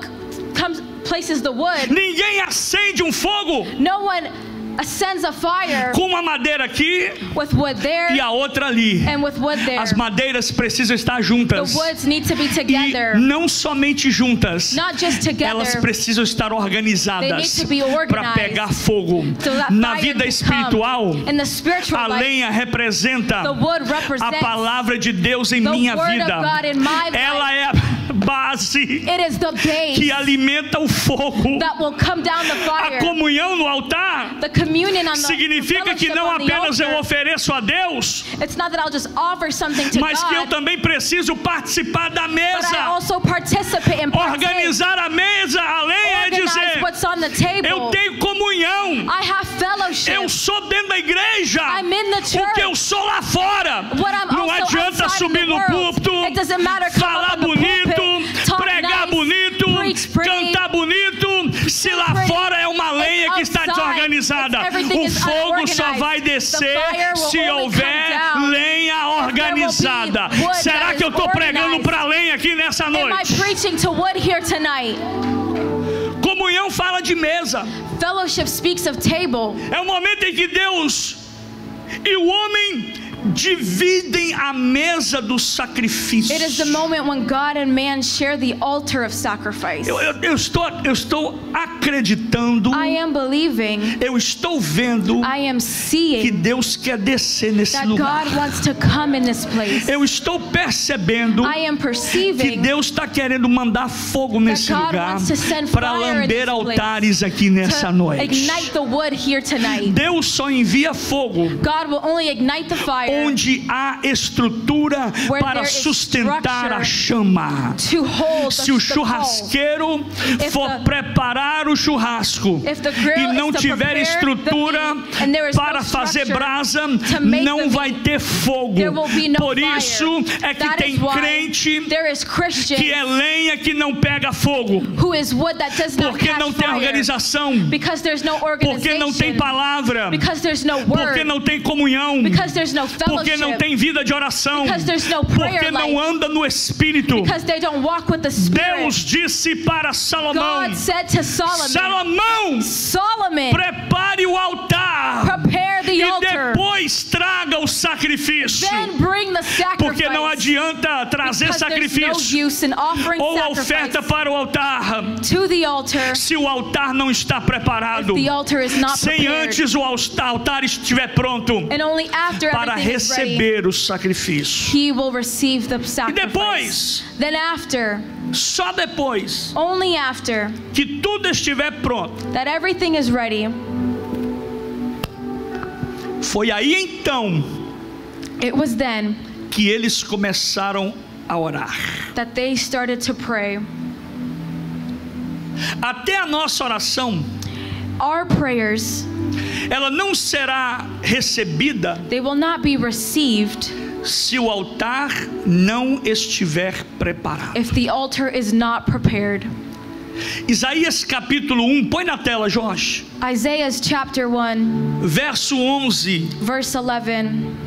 [SPEAKER 1] comes places the wood.
[SPEAKER 2] ninguém acende um fogo
[SPEAKER 1] No one ascends a fire
[SPEAKER 2] com uma madeira aqui
[SPEAKER 1] with wood there
[SPEAKER 2] e a outra ali.
[SPEAKER 1] and with wood there.
[SPEAKER 2] As madeiras precisam estar juntas.
[SPEAKER 1] The woods need to be
[SPEAKER 2] E
[SPEAKER 1] together.
[SPEAKER 2] não somente juntas,
[SPEAKER 1] Not just together.
[SPEAKER 2] elas precisam estar
[SPEAKER 1] They need
[SPEAKER 2] organizadas
[SPEAKER 1] to be
[SPEAKER 2] para pegar
[SPEAKER 1] organized.
[SPEAKER 2] fogo.
[SPEAKER 1] So that
[SPEAKER 2] Na
[SPEAKER 1] fire
[SPEAKER 2] vida
[SPEAKER 1] can
[SPEAKER 2] espiritual,
[SPEAKER 1] come. In the spiritual
[SPEAKER 2] a
[SPEAKER 1] life,
[SPEAKER 2] lenha representa
[SPEAKER 1] the wood
[SPEAKER 2] a
[SPEAKER 1] represents
[SPEAKER 2] palavra de Deus em
[SPEAKER 1] the
[SPEAKER 2] minha
[SPEAKER 1] word
[SPEAKER 2] vida.
[SPEAKER 1] of God in my life.
[SPEAKER 2] Ela é a base
[SPEAKER 1] It is the base
[SPEAKER 2] que alimenta o fogo.
[SPEAKER 1] that will come down the
[SPEAKER 2] A
[SPEAKER 1] fire.
[SPEAKER 2] comunhão no altar
[SPEAKER 1] The communion on the
[SPEAKER 2] significa que
[SPEAKER 1] fellowship
[SPEAKER 2] não
[SPEAKER 1] on the
[SPEAKER 2] apenas eu
[SPEAKER 1] altar,
[SPEAKER 2] ofereço a Deus,
[SPEAKER 1] it's not that I'll just offer something to
[SPEAKER 2] mas que eu
[SPEAKER 1] God,
[SPEAKER 2] também preciso participar da
[SPEAKER 1] but I
[SPEAKER 2] mesa.
[SPEAKER 1] also participate and partake.
[SPEAKER 2] Organizar a mesa, além é
[SPEAKER 1] Organize
[SPEAKER 2] dizer,
[SPEAKER 1] what's on the table.
[SPEAKER 2] eu tenho comunhão.
[SPEAKER 1] I have fellowship.
[SPEAKER 2] Eu sou dentro da igreja.
[SPEAKER 1] I'm in the church.
[SPEAKER 2] O que eu sou lá fora.
[SPEAKER 1] What I'm
[SPEAKER 2] Não
[SPEAKER 1] also
[SPEAKER 2] adianta
[SPEAKER 1] outside
[SPEAKER 2] subir
[SPEAKER 1] of the
[SPEAKER 2] no
[SPEAKER 1] world.
[SPEAKER 2] púlpito,
[SPEAKER 1] It doesn't matter, come
[SPEAKER 2] falar
[SPEAKER 1] up on the
[SPEAKER 2] bonito,
[SPEAKER 1] pulpit, talk
[SPEAKER 2] pregar
[SPEAKER 1] nice,
[SPEAKER 2] bonito,
[SPEAKER 1] preach pretty,
[SPEAKER 2] cantar bonito, se lá
[SPEAKER 1] pretty.
[SPEAKER 2] fora é uma lenha que está
[SPEAKER 1] Outside,
[SPEAKER 2] desorganizada.
[SPEAKER 1] everything
[SPEAKER 2] O
[SPEAKER 1] is
[SPEAKER 2] fogo só
[SPEAKER 1] unorganized.
[SPEAKER 2] vai
[SPEAKER 1] The
[SPEAKER 2] descer
[SPEAKER 1] fire will
[SPEAKER 2] se
[SPEAKER 1] only
[SPEAKER 2] houver
[SPEAKER 1] come down
[SPEAKER 2] lenha organizada.
[SPEAKER 1] be wood
[SPEAKER 2] Será
[SPEAKER 1] that
[SPEAKER 2] que eu
[SPEAKER 1] is
[SPEAKER 2] estou pregando
[SPEAKER 1] organized.
[SPEAKER 2] para lenha aqui nessa
[SPEAKER 1] Am I
[SPEAKER 2] noite?
[SPEAKER 1] preaching to wood here tonight?
[SPEAKER 2] Comunhão fala de mesa.
[SPEAKER 1] Fellowship speaks of table.
[SPEAKER 2] É o momento em que Deus e o homem dividem a mesa do sacrifício.
[SPEAKER 1] It is the moment when God and man share the altar of sacrifice.
[SPEAKER 2] Eu estou acreditando,
[SPEAKER 1] I am believing,
[SPEAKER 2] eu estou vendo
[SPEAKER 1] I am
[SPEAKER 2] que
[SPEAKER 1] seeing
[SPEAKER 2] Deus quer descer nesse
[SPEAKER 1] that
[SPEAKER 2] lugar.
[SPEAKER 1] God wants to come in this place.
[SPEAKER 2] Eu estou percebendo
[SPEAKER 1] I am
[SPEAKER 2] que
[SPEAKER 1] perceiving
[SPEAKER 2] Deus está querendo mandar fogo nesse
[SPEAKER 1] God
[SPEAKER 2] lugar
[SPEAKER 1] wants to send
[SPEAKER 2] para
[SPEAKER 1] fire in
[SPEAKER 2] lamber
[SPEAKER 1] this
[SPEAKER 2] altares aqui nessa
[SPEAKER 1] to
[SPEAKER 2] noite.
[SPEAKER 1] ignite the wood here tonight.
[SPEAKER 2] Deus só envia fogo
[SPEAKER 1] God will only ignite the fire
[SPEAKER 2] onde há estrutura
[SPEAKER 1] Where
[SPEAKER 2] para
[SPEAKER 1] there is
[SPEAKER 2] sustentar a
[SPEAKER 1] structure
[SPEAKER 2] chama.
[SPEAKER 1] to hold
[SPEAKER 2] Se o
[SPEAKER 1] the coal.
[SPEAKER 2] churrasqueiro
[SPEAKER 1] If
[SPEAKER 2] for
[SPEAKER 1] the-
[SPEAKER 2] preparar o churrasco
[SPEAKER 1] If the grill
[SPEAKER 2] e não
[SPEAKER 1] is to
[SPEAKER 2] tiver
[SPEAKER 1] prepare
[SPEAKER 2] estrutura
[SPEAKER 1] the meat, and there is
[SPEAKER 2] para
[SPEAKER 1] no
[SPEAKER 2] fazer
[SPEAKER 1] structure
[SPEAKER 2] brasa,
[SPEAKER 1] to make
[SPEAKER 2] não
[SPEAKER 1] the
[SPEAKER 2] vai
[SPEAKER 1] meat,
[SPEAKER 2] ter fogo.
[SPEAKER 1] there will be no
[SPEAKER 2] Por
[SPEAKER 1] fire.
[SPEAKER 2] isso é que
[SPEAKER 1] That
[SPEAKER 2] tem
[SPEAKER 1] is why
[SPEAKER 2] crente
[SPEAKER 1] there is Christians
[SPEAKER 2] que é lenha que não pega fogo,
[SPEAKER 1] who is wood that does not
[SPEAKER 2] porque
[SPEAKER 1] catch
[SPEAKER 2] não tem
[SPEAKER 1] fire.
[SPEAKER 2] organização,
[SPEAKER 1] Because there's no
[SPEAKER 2] porque
[SPEAKER 1] organization.
[SPEAKER 2] não tem palavra,
[SPEAKER 1] Because there's no
[SPEAKER 2] porque
[SPEAKER 1] word.
[SPEAKER 2] não tem comunhão,
[SPEAKER 1] Because there's no
[SPEAKER 2] porque não
[SPEAKER 1] fellowship.
[SPEAKER 2] tem vida de oração,
[SPEAKER 1] Because there's no prayer
[SPEAKER 2] porque não
[SPEAKER 1] life.
[SPEAKER 2] anda no Espírito.
[SPEAKER 1] Because they don't walk with the Spirit.
[SPEAKER 2] Deus disse para Salomão:
[SPEAKER 1] God said to
[SPEAKER 2] Salomão,
[SPEAKER 1] Solomon,
[SPEAKER 2] prepare o altar
[SPEAKER 1] prepare the
[SPEAKER 2] e
[SPEAKER 1] altar.
[SPEAKER 2] depois traga o sacrifício,
[SPEAKER 1] Then bring the sacrifice.
[SPEAKER 2] porque não adianta trazer
[SPEAKER 1] Because there's
[SPEAKER 2] sacrifício
[SPEAKER 1] no use in offering
[SPEAKER 2] ou
[SPEAKER 1] sacrifice
[SPEAKER 2] oferta para o altar
[SPEAKER 1] to the altar
[SPEAKER 2] se o altar não está preparado,
[SPEAKER 1] if the altar is not
[SPEAKER 2] sem
[SPEAKER 1] prepared.
[SPEAKER 2] antes o altar estiver pronto
[SPEAKER 1] And only after
[SPEAKER 2] para
[SPEAKER 1] everything is ready,
[SPEAKER 2] receber o sacrifício.
[SPEAKER 1] he will receive the
[SPEAKER 2] E
[SPEAKER 1] sacrifice.
[SPEAKER 2] depois,
[SPEAKER 1] Then after,
[SPEAKER 2] só depois
[SPEAKER 1] only after
[SPEAKER 2] que tudo estiver pronto,
[SPEAKER 1] that everything is ready,
[SPEAKER 2] foi aí então
[SPEAKER 1] it was then
[SPEAKER 2] que eles começaram a orar.
[SPEAKER 1] that they started to pray.
[SPEAKER 2] Até a nossa oração,
[SPEAKER 1] Our prayers,
[SPEAKER 2] ela não será recebida
[SPEAKER 1] they will not be received
[SPEAKER 2] se o altar não estiver preparado.
[SPEAKER 1] if the altar is not prepared.
[SPEAKER 2] Isaías capítulo 1, põe na tela, Jorge.
[SPEAKER 1] Isaiah's chapter 1,
[SPEAKER 2] Verso 11
[SPEAKER 1] verse 11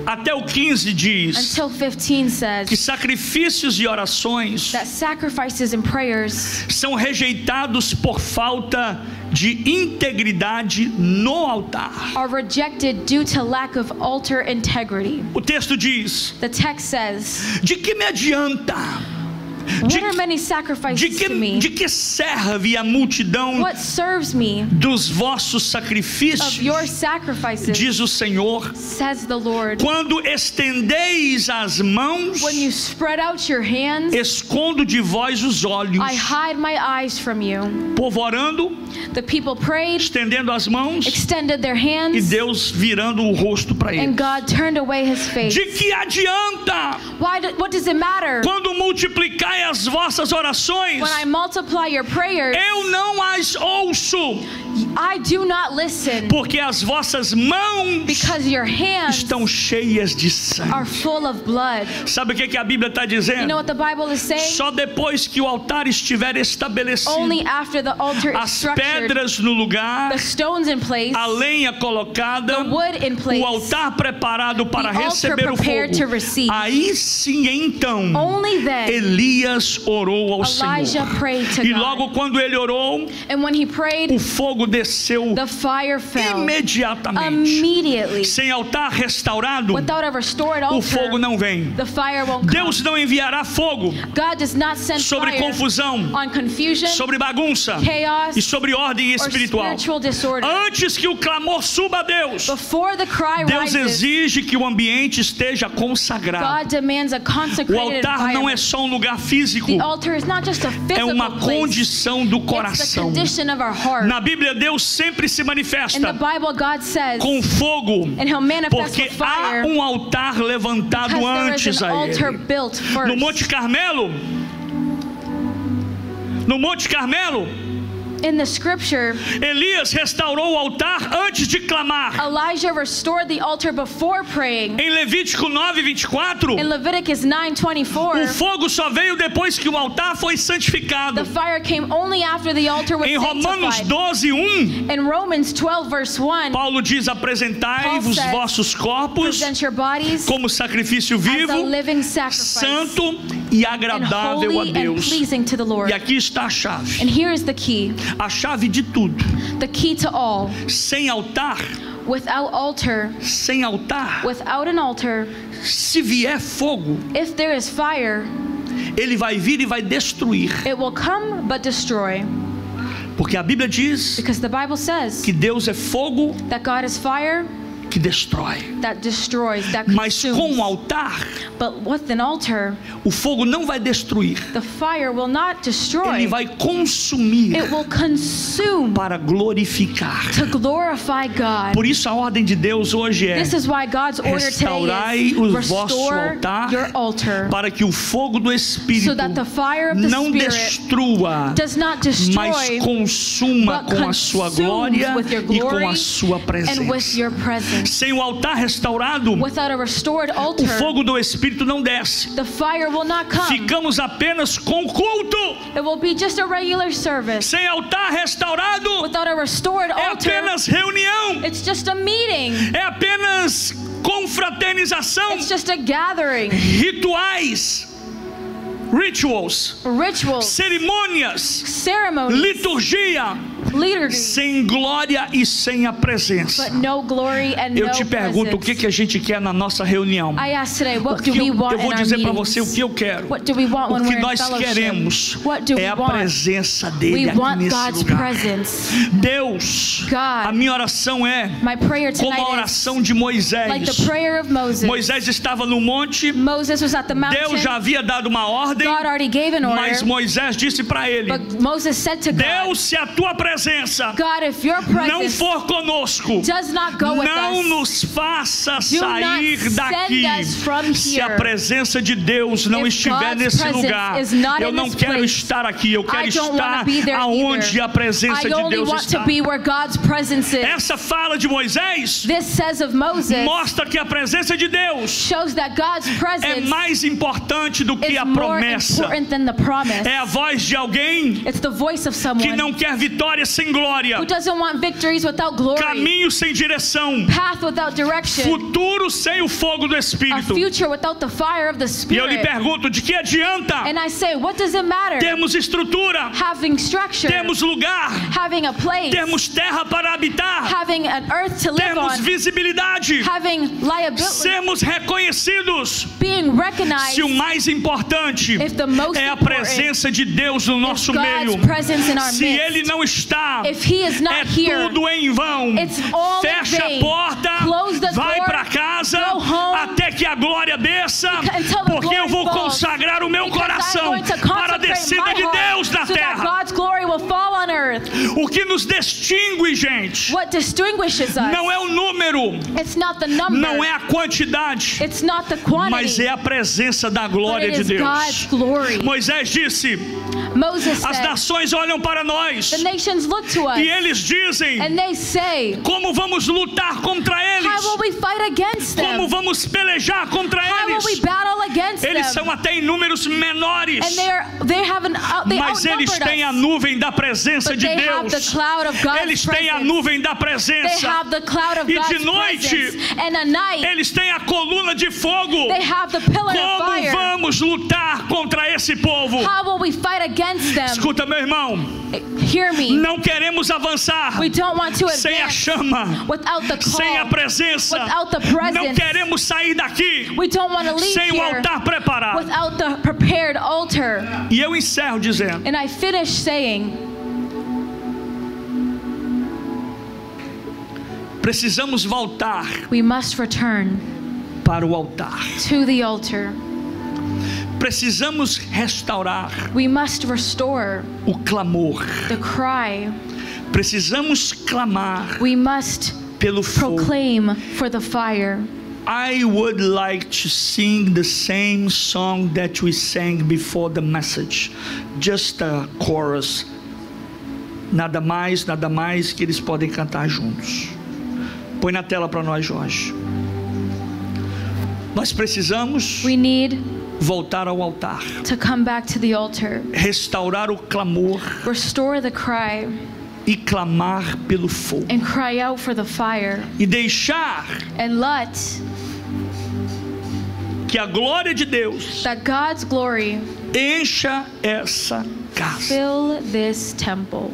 [SPEAKER 2] até o 15 diz
[SPEAKER 1] until 15 says
[SPEAKER 2] que sacrifícios e orações
[SPEAKER 1] that sacrifices and prayers
[SPEAKER 2] são rejeitados por falta de integridade no altar.
[SPEAKER 1] are rejected due to lack of altar integrity.
[SPEAKER 2] O texto diz:
[SPEAKER 1] The text says,
[SPEAKER 2] de que me adianta?
[SPEAKER 1] what are many sacrifices to me?
[SPEAKER 2] De que serve a multidão
[SPEAKER 1] What serves me
[SPEAKER 2] dos vossos
[SPEAKER 1] of
[SPEAKER 2] sacrifícios?
[SPEAKER 1] your sacrifices,
[SPEAKER 2] Diz o Senhor.
[SPEAKER 1] says the Lord.
[SPEAKER 2] Quando estendeis as mãos,
[SPEAKER 1] When you spread out your hands,
[SPEAKER 2] escondo de vós os olhos.
[SPEAKER 1] I hide my eyes from you.
[SPEAKER 2] Povo orando,
[SPEAKER 1] The people prayed,
[SPEAKER 2] estendendo as mãos,
[SPEAKER 1] extended their
[SPEAKER 2] e
[SPEAKER 1] hands,
[SPEAKER 2] Deus virando o rosto para
[SPEAKER 1] and
[SPEAKER 2] eles.
[SPEAKER 1] God turned away his face.
[SPEAKER 2] De que adianta
[SPEAKER 1] What does it matter?
[SPEAKER 2] quando multiplicai as vossas orações?
[SPEAKER 1] When I multiply your prayers,
[SPEAKER 2] Eu não as ouço,
[SPEAKER 1] I do not listen,
[SPEAKER 2] porque as vossas mãos
[SPEAKER 1] because your hands
[SPEAKER 2] estão cheias de
[SPEAKER 1] are
[SPEAKER 2] sangue.
[SPEAKER 1] full of blood.
[SPEAKER 2] Sabe o que a Bíblia está
[SPEAKER 1] You
[SPEAKER 2] dizendo?
[SPEAKER 1] know what the Bible is saying?
[SPEAKER 2] Só depois que o altar estiver estabelecido,
[SPEAKER 1] Only after the altar is
[SPEAKER 2] as
[SPEAKER 1] structured,
[SPEAKER 2] pedras no lugar,
[SPEAKER 1] the stones in place,
[SPEAKER 2] a lenha colocada,
[SPEAKER 1] the wood in place,
[SPEAKER 2] o altar preparado para
[SPEAKER 1] the altar
[SPEAKER 2] receber o
[SPEAKER 1] prepared to
[SPEAKER 2] fogo,
[SPEAKER 1] receive.
[SPEAKER 2] aí sim então
[SPEAKER 1] only then
[SPEAKER 2] Elias orou ao
[SPEAKER 1] Elijah
[SPEAKER 2] Senhor.
[SPEAKER 1] prayed to
[SPEAKER 2] E
[SPEAKER 1] God.
[SPEAKER 2] logo quando ele orou,
[SPEAKER 1] And when he prayed,
[SPEAKER 2] o fogo desceu
[SPEAKER 1] the fire fell
[SPEAKER 2] imediatamente.
[SPEAKER 1] immediately.
[SPEAKER 2] Sem altar restaurado,
[SPEAKER 1] Without a restored
[SPEAKER 2] o fogo
[SPEAKER 1] altar,
[SPEAKER 2] não vem.
[SPEAKER 1] the fire won't come.
[SPEAKER 2] Deus não enviará fogo
[SPEAKER 1] God does not send
[SPEAKER 2] sobre
[SPEAKER 1] fire
[SPEAKER 2] confusão,
[SPEAKER 1] on confusion,
[SPEAKER 2] sobre bagunça
[SPEAKER 1] chaos,
[SPEAKER 2] e sobre ordem
[SPEAKER 1] or
[SPEAKER 2] espiritual.
[SPEAKER 1] spiritual disorder.
[SPEAKER 2] Antes que o clamor suba a Deus,
[SPEAKER 1] Before the cry
[SPEAKER 2] Deus
[SPEAKER 1] rises,
[SPEAKER 2] exige que o ambiente esteja consagrado.
[SPEAKER 1] God demands a
[SPEAKER 2] O
[SPEAKER 1] consecrated
[SPEAKER 2] altar não é
[SPEAKER 1] environment.
[SPEAKER 2] só um lugar físico,
[SPEAKER 1] The altar is not just a
[SPEAKER 2] é
[SPEAKER 1] physical
[SPEAKER 2] uma
[SPEAKER 1] place.
[SPEAKER 2] condição do
[SPEAKER 1] It's the
[SPEAKER 2] coração.
[SPEAKER 1] condition of our heart.
[SPEAKER 2] Na Bíblia, Deus sempre se
[SPEAKER 1] In the
[SPEAKER 2] manifesta
[SPEAKER 1] Bible, God says,
[SPEAKER 2] com fogo,
[SPEAKER 1] and He'll manifest
[SPEAKER 2] porque
[SPEAKER 1] with fire,
[SPEAKER 2] há um altar levantado
[SPEAKER 1] because there
[SPEAKER 2] antes
[SPEAKER 1] is an
[SPEAKER 2] a
[SPEAKER 1] altar
[SPEAKER 2] ele.
[SPEAKER 1] built
[SPEAKER 2] No
[SPEAKER 1] first.
[SPEAKER 2] Monte Carmelo,
[SPEAKER 1] In the scripture,
[SPEAKER 2] Elias restaurou o altar antes de clamar.
[SPEAKER 1] Elijah restored the altar before praying.
[SPEAKER 2] Em Levítico 9:24,
[SPEAKER 1] In Leviticus
[SPEAKER 2] o
[SPEAKER 1] 9:24,
[SPEAKER 2] fogo só veio depois que o altar foi santificado.
[SPEAKER 1] the fire came only after the altar was
[SPEAKER 2] Em Romanos
[SPEAKER 1] sanctified.
[SPEAKER 2] 12:1,
[SPEAKER 1] In Romans 12 verse 1,
[SPEAKER 2] Paulo diz: apresentai
[SPEAKER 1] Paul
[SPEAKER 2] os
[SPEAKER 1] says,
[SPEAKER 2] vossos corpos
[SPEAKER 1] present your bodies
[SPEAKER 2] como sacrifício
[SPEAKER 1] as a
[SPEAKER 2] vivo,
[SPEAKER 1] living sacrifice,
[SPEAKER 2] santo e
[SPEAKER 1] and
[SPEAKER 2] agradável a
[SPEAKER 1] holy and
[SPEAKER 2] Deus.
[SPEAKER 1] pleasing to the Lord.
[SPEAKER 2] E aqui está a chave.
[SPEAKER 1] And here is the key,
[SPEAKER 2] A chave de tudo.
[SPEAKER 1] the key to all.
[SPEAKER 2] Sem altar,
[SPEAKER 1] Without altar, without an altar,
[SPEAKER 2] se vier fogo,
[SPEAKER 1] if there is fire,
[SPEAKER 2] ele vai vir e vai destruir.
[SPEAKER 1] it will come but destroy.
[SPEAKER 2] Porque a Bíblia diz
[SPEAKER 1] Because the Bible says
[SPEAKER 2] que Deus é fogo
[SPEAKER 1] that God is fire
[SPEAKER 2] que destrói.
[SPEAKER 1] that destroys, that
[SPEAKER 2] Mas com o
[SPEAKER 1] consumes.
[SPEAKER 2] altar,
[SPEAKER 1] But with an altar,
[SPEAKER 2] o fogo não vai destruir.
[SPEAKER 1] the fire will not destroy.
[SPEAKER 2] Ele vai consumir
[SPEAKER 1] It will consume
[SPEAKER 2] para glorificar.
[SPEAKER 1] to glorify God.
[SPEAKER 2] Por isso a ordem de Deus hoje é:
[SPEAKER 1] This is why God's order
[SPEAKER 2] restaurai
[SPEAKER 1] today
[SPEAKER 2] o
[SPEAKER 1] is
[SPEAKER 2] vosso
[SPEAKER 1] restore
[SPEAKER 2] altar
[SPEAKER 1] your altar
[SPEAKER 2] para que o fogo do Espírito
[SPEAKER 1] so that the fire of the
[SPEAKER 2] não
[SPEAKER 1] Spirit
[SPEAKER 2] destrua,
[SPEAKER 1] does not
[SPEAKER 2] mas
[SPEAKER 1] destroy
[SPEAKER 2] consuma
[SPEAKER 1] but
[SPEAKER 2] com a sua
[SPEAKER 1] consumes
[SPEAKER 2] glória
[SPEAKER 1] with your
[SPEAKER 2] e com
[SPEAKER 1] glory
[SPEAKER 2] a sua
[SPEAKER 1] and with
[SPEAKER 2] presença.
[SPEAKER 1] your presence.
[SPEAKER 2] Sem o altar restaurado,
[SPEAKER 1] Without a restored
[SPEAKER 2] o
[SPEAKER 1] altar,
[SPEAKER 2] fogo do Espírito não desce.
[SPEAKER 1] the fire will not come.
[SPEAKER 2] Ficamos apenas com culto.
[SPEAKER 1] It will be just a regular service.
[SPEAKER 2] Sem altar restaurado,
[SPEAKER 1] Without a restored
[SPEAKER 2] é
[SPEAKER 1] altar,
[SPEAKER 2] apenas reunião,
[SPEAKER 1] it's just a meeting.
[SPEAKER 2] é apenas confraternização,
[SPEAKER 1] It's just a gathering.
[SPEAKER 2] rituais, rituals,
[SPEAKER 1] Rituals,
[SPEAKER 2] cerimônias,
[SPEAKER 1] ceremonies,
[SPEAKER 2] liturgia,
[SPEAKER 1] liturgy,
[SPEAKER 2] sem glória e sem a presença.
[SPEAKER 1] but no glory and
[SPEAKER 2] Eu
[SPEAKER 1] no
[SPEAKER 2] te pergunto, o
[SPEAKER 1] presence.
[SPEAKER 2] que a gente quer na nossa reunião?
[SPEAKER 1] I ask today,
[SPEAKER 2] O
[SPEAKER 1] what
[SPEAKER 2] que
[SPEAKER 1] do we want
[SPEAKER 2] eu vou
[SPEAKER 1] in our
[SPEAKER 2] dizer para você o
[SPEAKER 1] meetings?
[SPEAKER 2] que eu quero.
[SPEAKER 1] What do we want when
[SPEAKER 2] O que
[SPEAKER 1] we're in
[SPEAKER 2] nós
[SPEAKER 1] fellowship?
[SPEAKER 2] queremos
[SPEAKER 1] What do we
[SPEAKER 2] é a
[SPEAKER 1] want?
[SPEAKER 2] presença
[SPEAKER 1] We
[SPEAKER 2] dele aqui
[SPEAKER 1] want
[SPEAKER 2] nesse
[SPEAKER 1] God's
[SPEAKER 2] lugar.
[SPEAKER 1] presence.
[SPEAKER 2] Deus,
[SPEAKER 1] God,
[SPEAKER 2] a minha oração é
[SPEAKER 1] my prayer
[SPEAKER 2] como a
[SPEAKER 1] tonight is
[SPEAKER 2] oração de Moisés.
[SPEAKER 1] like the prayer of Moses.
[SPEAKER 2] Moisés estava no monte,
[SPEAKER 1] Moses was at the mountain.
[SPEAKER 2] Deus já havia dado uma ordem,
[SPEAKER 1] God already gave an order.
[SPEAKER 2] mas Moisés disse para ele:
[SPEAKER 1] But Moses said to God,
[SPEAKER 2] Deus, se a tua presença
[SPEAKER 1] God, if your
[SPEAKER 2] não
[SPEAKER 1] presence
[SPEAKER 2] for conosco,
[SPEAKER 1] does not go with
[SPEAKER 2] não
[SPEAKER 1] us,
[SPEAKER 2] nos faça
[SPEAKER 1] not
[SPEAKER 2] sair
[SPEAKER 1] send
[SPEAKER 2] daqui.
[SPEAKER 1] us from
[SPEAKER 2] Se a
[SPEAKER 1] here.
[SPEAKER 2] presença de Deus não
[SPEAKER 1] If
[SPEAKER 2] estiver
[SPEAKER 1] God's
[SPEAKER 2] nesse
[SPEAKER 1] presence
[SPEAKER 2] lugar,
[SPEAKER 1] is not
[SPEAKER 2] eu
[SPEAKER 1] in
[SPEAKER 2] não
[SPEAKER 1] this
[SPEAKER 2] quero
[SPEAKER 1] place,
[SPEAKER 2] estar aqui, eu quero
[SPEAKER 1] I don't
[SPEAKER 2] estar
[SPEAKER 1] want to be there
[SPEAKER 2] aonde
[SPEAKER 1] either.
[SPEAKER 2] a presença
[SPEAKER 1] I
[SPEAKER 2] de
[SPEAKER 1] only
[SPEAKER 2] Deus
[SPEAKER 1] want
[SPEAKER 2] está.
[SPEAKER 1] to be where God's presence is.
[SPEAKER 2] Essa fala de Moisés
[SPEAKER 1] This says of Moses,
[SPEAKER 2] mostra que a presença de Deus
[SPEAKER 1] shows that God's
[SPEAKER 2] é
[SPEAKER 1] presence
[SPEAKER 2] mais importante do que
[SPEAKER 1] is
[SPEAKER 2] a
[SPEAKER 1] more
[SPEAKER 2] promessa.
[SPEAKER 1] important than the promise.
[SPEAKER 2] É a voz de alguém
[SPEAKER 1] It's the voice of
[SPEAKER 2] que
[SPEAKER 1] someone
[SPEAKER 2] não quer vitória sem glória,
[SPEAKER 1] who doesn't want victories without glory,
[SPEAKER 2] caminho sem direção,
[SPEAKER 1] path without direction,
[SPEAKER 2] futuro sem o fogo do
[SPEAKER 1] a
[SPEAKER 2] Espírito.
[SPEAKER 1] future without the fire of the
[SPEAKER 2] E eu lhe
[SPEAKER 1] Spirit.
[SPEAKER 2] pergunto, de que adianta
[SPEAKER 1] And I say, what does it matter?
[SPEAKER 2] termos estrutura,
[SPEAKER 1] Having structure,
[SPEAKER 2] termos lugar,
[SPEAKER 1] having a place,
[SPEAKER 2] termos terra para habitar,
[SPEAKER 1] having an earth to live
[SPEAKER 2] termos
[SPEAKER 1] on,
[SPEAKER 2] visibilidade,
[SPEAKER 1] having liability,
[SPEAKER 2] sermos reconhecidos,
[SPEAKER 1] being recognized,
[SPEAKER 2] se o mais importante
[SPEAKER 1] if the most
[SPEAKER 2] é a
[SPEAKER 1] important
[SPEAKER 2] presença de Deus no nosso
[SPEAKER 1] God's
[SPEAKER 2] meio?
[SPEAKER 1] presence in our
[SPEAKER 2] Se
[SPEAKER 1] midst.
[SPEAKER 2] Ele não está,
[SPEAKER 1] If He is not
[SPEAKER 2] é
[SPEAKER 1] here,
[SPEAKER 2] tudo em vão.
[SPEAKER 1] it's all in
[SPEAKER 2] Fecha a
[SPEAKER 1] vain.
[SPEAKER 2] porta,
[SPEAKER 1] Close the
[SPEAKER 2] vai
[SPEAKER 1] door,
[SPEAKER 2] para casa,
[SPEAKER 1] go home,
[SPEAKER 2] até que a glória desça,
[SPEAKER 1] until the
[SPEAKER 2] porque eu
[SPEAKER 1] glory
[SPEAKER 2] vou
[SPEAKER 1] falls.
[SPEAKER 2] consagrar o meu
[SPEAKER 1] Because I'm
[SPEAKER 2] coração
[SPEAKER 1] going to
[SPEAKER 2] para a
[SPEAKER 1] consecrate
[SPEAKER 2] descida
[SPEAKER 1] my
[SPEAKER 2] de
[SPEAKER 1] heart
[SPEAKER 2] Deus na
[SPEAKER 1] so that
[SPEAKER 2] terra.
[SPEAKER 1] God's glory will fall on earth.
[SPEAKER 2] O que nos distingue, gente,
[SPEAKER 1] What distinguishes us?
[SPEAKER 2] não é o número,
[SPEAKER 1] It's not the number.
[SPEAKER 2] não é a quantidade,
[SPEAKER 1] It's not the quantity.
[SPEAKER 2] mas é a presença da
[SPEAKER 1] but
[SPEAKER 2] glória
[SPEAKER 1] it
[SPEAKER 2] de
[SPEAKER 1] is
[SPEAKER 2] Deus.
[SPEAKER 1] God's glory.
[SPEAKER 2] Moisés disse:
[SPEAKER 1] Moses
[SPEAKER 2] as
[SPEAKER 1] said,
[SPEAKER 2] nações olham para nós
[SPEAKER 1] the nations look to us
[SPEAKER 2] e eles dizem:
[SPEAKER 1] and they say,
[SPEAKER 2] como vamos lutar contra eles?
[SPEAKER 1] how will we fight against them?
[SPEAKER 2] Como vamos pelejar contra
[SPEAKER 1] How will we
[SPEAKER 2] eles?
[SPEAKER 1] battle against
[SPEAKER 2] Eles
[SPEAKER 1] them?
[SPEAKER 2] são até em números menores,
[SPEAKER 1] And they have
[SPEAKER 2] mas eles
[SPEAKER 1] outnumbered
[SPEAKER 2] têm a
[SPEAKER 1] us.
[SPEAKER 2] nuvem da presença
[SPEAKER 1] But
[SPEAKER 2] de
[SPEAKER 1] they have have the cloud of God's
[SPEAKER 2] eles têm a
[SPEAKER 1] presence.
[SPEAKER 2] nuvem da
[SPEAKER 1] They
[SPEAKER 2] presença,
[SPEAKER 1] have the cloud of
[SPEAKER 2] e
[SPEAKER 1] God's
[SPEAKER 2] de noite
[SPEAKER 1] presence. And at night,
[SPEAKER 2] eles têm a coluna de fogo.
[SPEAKER 1] they have the pillar of
[SPEAKER 2] Como
[SPEAKER 1] fire.
[SPEAKER 2] vamos lutar contra esse povo?
[SPEAKER 1] How will we fight against them?
[SPEAKER 2] Escuta, meu irmão,
[SPEAKER 1] Hear me.
[SPEAKER 2] não queremos avançar
[SPEAKER 1] We don't want to
[SPEAKER 2] sem a
[SPEAKER 1] advance
[SPEAKER 2] chama,
[SPEAKER 1] without the
[SPEAKER 2] sem a
[SPEAKER 1] call.
[SPEAKER 2] presença.
[SPEAKER 1] Without the
[SPEAKER 2] Não
[SPEAKER 1] presence.
[SPEAKER 2] queremos sair daqui
[SPEAKER 1] We don't want to leave
[SPEAKER 2] sem o
[SPEAKER 1] here
[SPEAKER 2] altar preparado.
[SPEAKER 1] without the prepared altar.
[SPEAKER 2] E eu encerro dizendo:
[SPEAKER 1] And I finish saying,
[SPEAKER 2] precisamos voltar
[SPEAKER 1] we must return
[SPEAKER 2] para o altar.
[SPEAKER 1] to the altar.
[SPEAKER 2] Precisamos restaurar
[SPEAKER 1] We must restore
[SPEAKER 2] o clamor.
[SPEAKER 1] the cry.
[SPEAKER 2] Precisamos clamar
[SPEAKER 1] We must
[SPEAKER 2] pelo fogo.
[SPEAKER 1] proclaim for the fire.
[SPEAKER 2] I would like to sing the same song that we sang before the message. Just a chorus. Nada mais que eles podem cantar juntos. Põe na tela para nós, Jorge. Nós precisamos
[SPEAKER 1] We need
[SPEAKER 2] voltar ao altar,
[SPEAKER 1] to come back to the altar,
[SPEAKER 2] restaurar o clamor
[SPEAKER 1] restore the cry,
[SPEAKER 2] e clamar pelo fogo.
[SPEAKER 1] and cry out for the fire,
[SPEAKER 2] E deixar
[SPEAKER 1] and let
[SPEAKER 2] que a glória de Deus
[SPEAKER 1] that God's glory
[SPEAKER 2] encha essa casa.
[SPEAKER 1] fill this temple.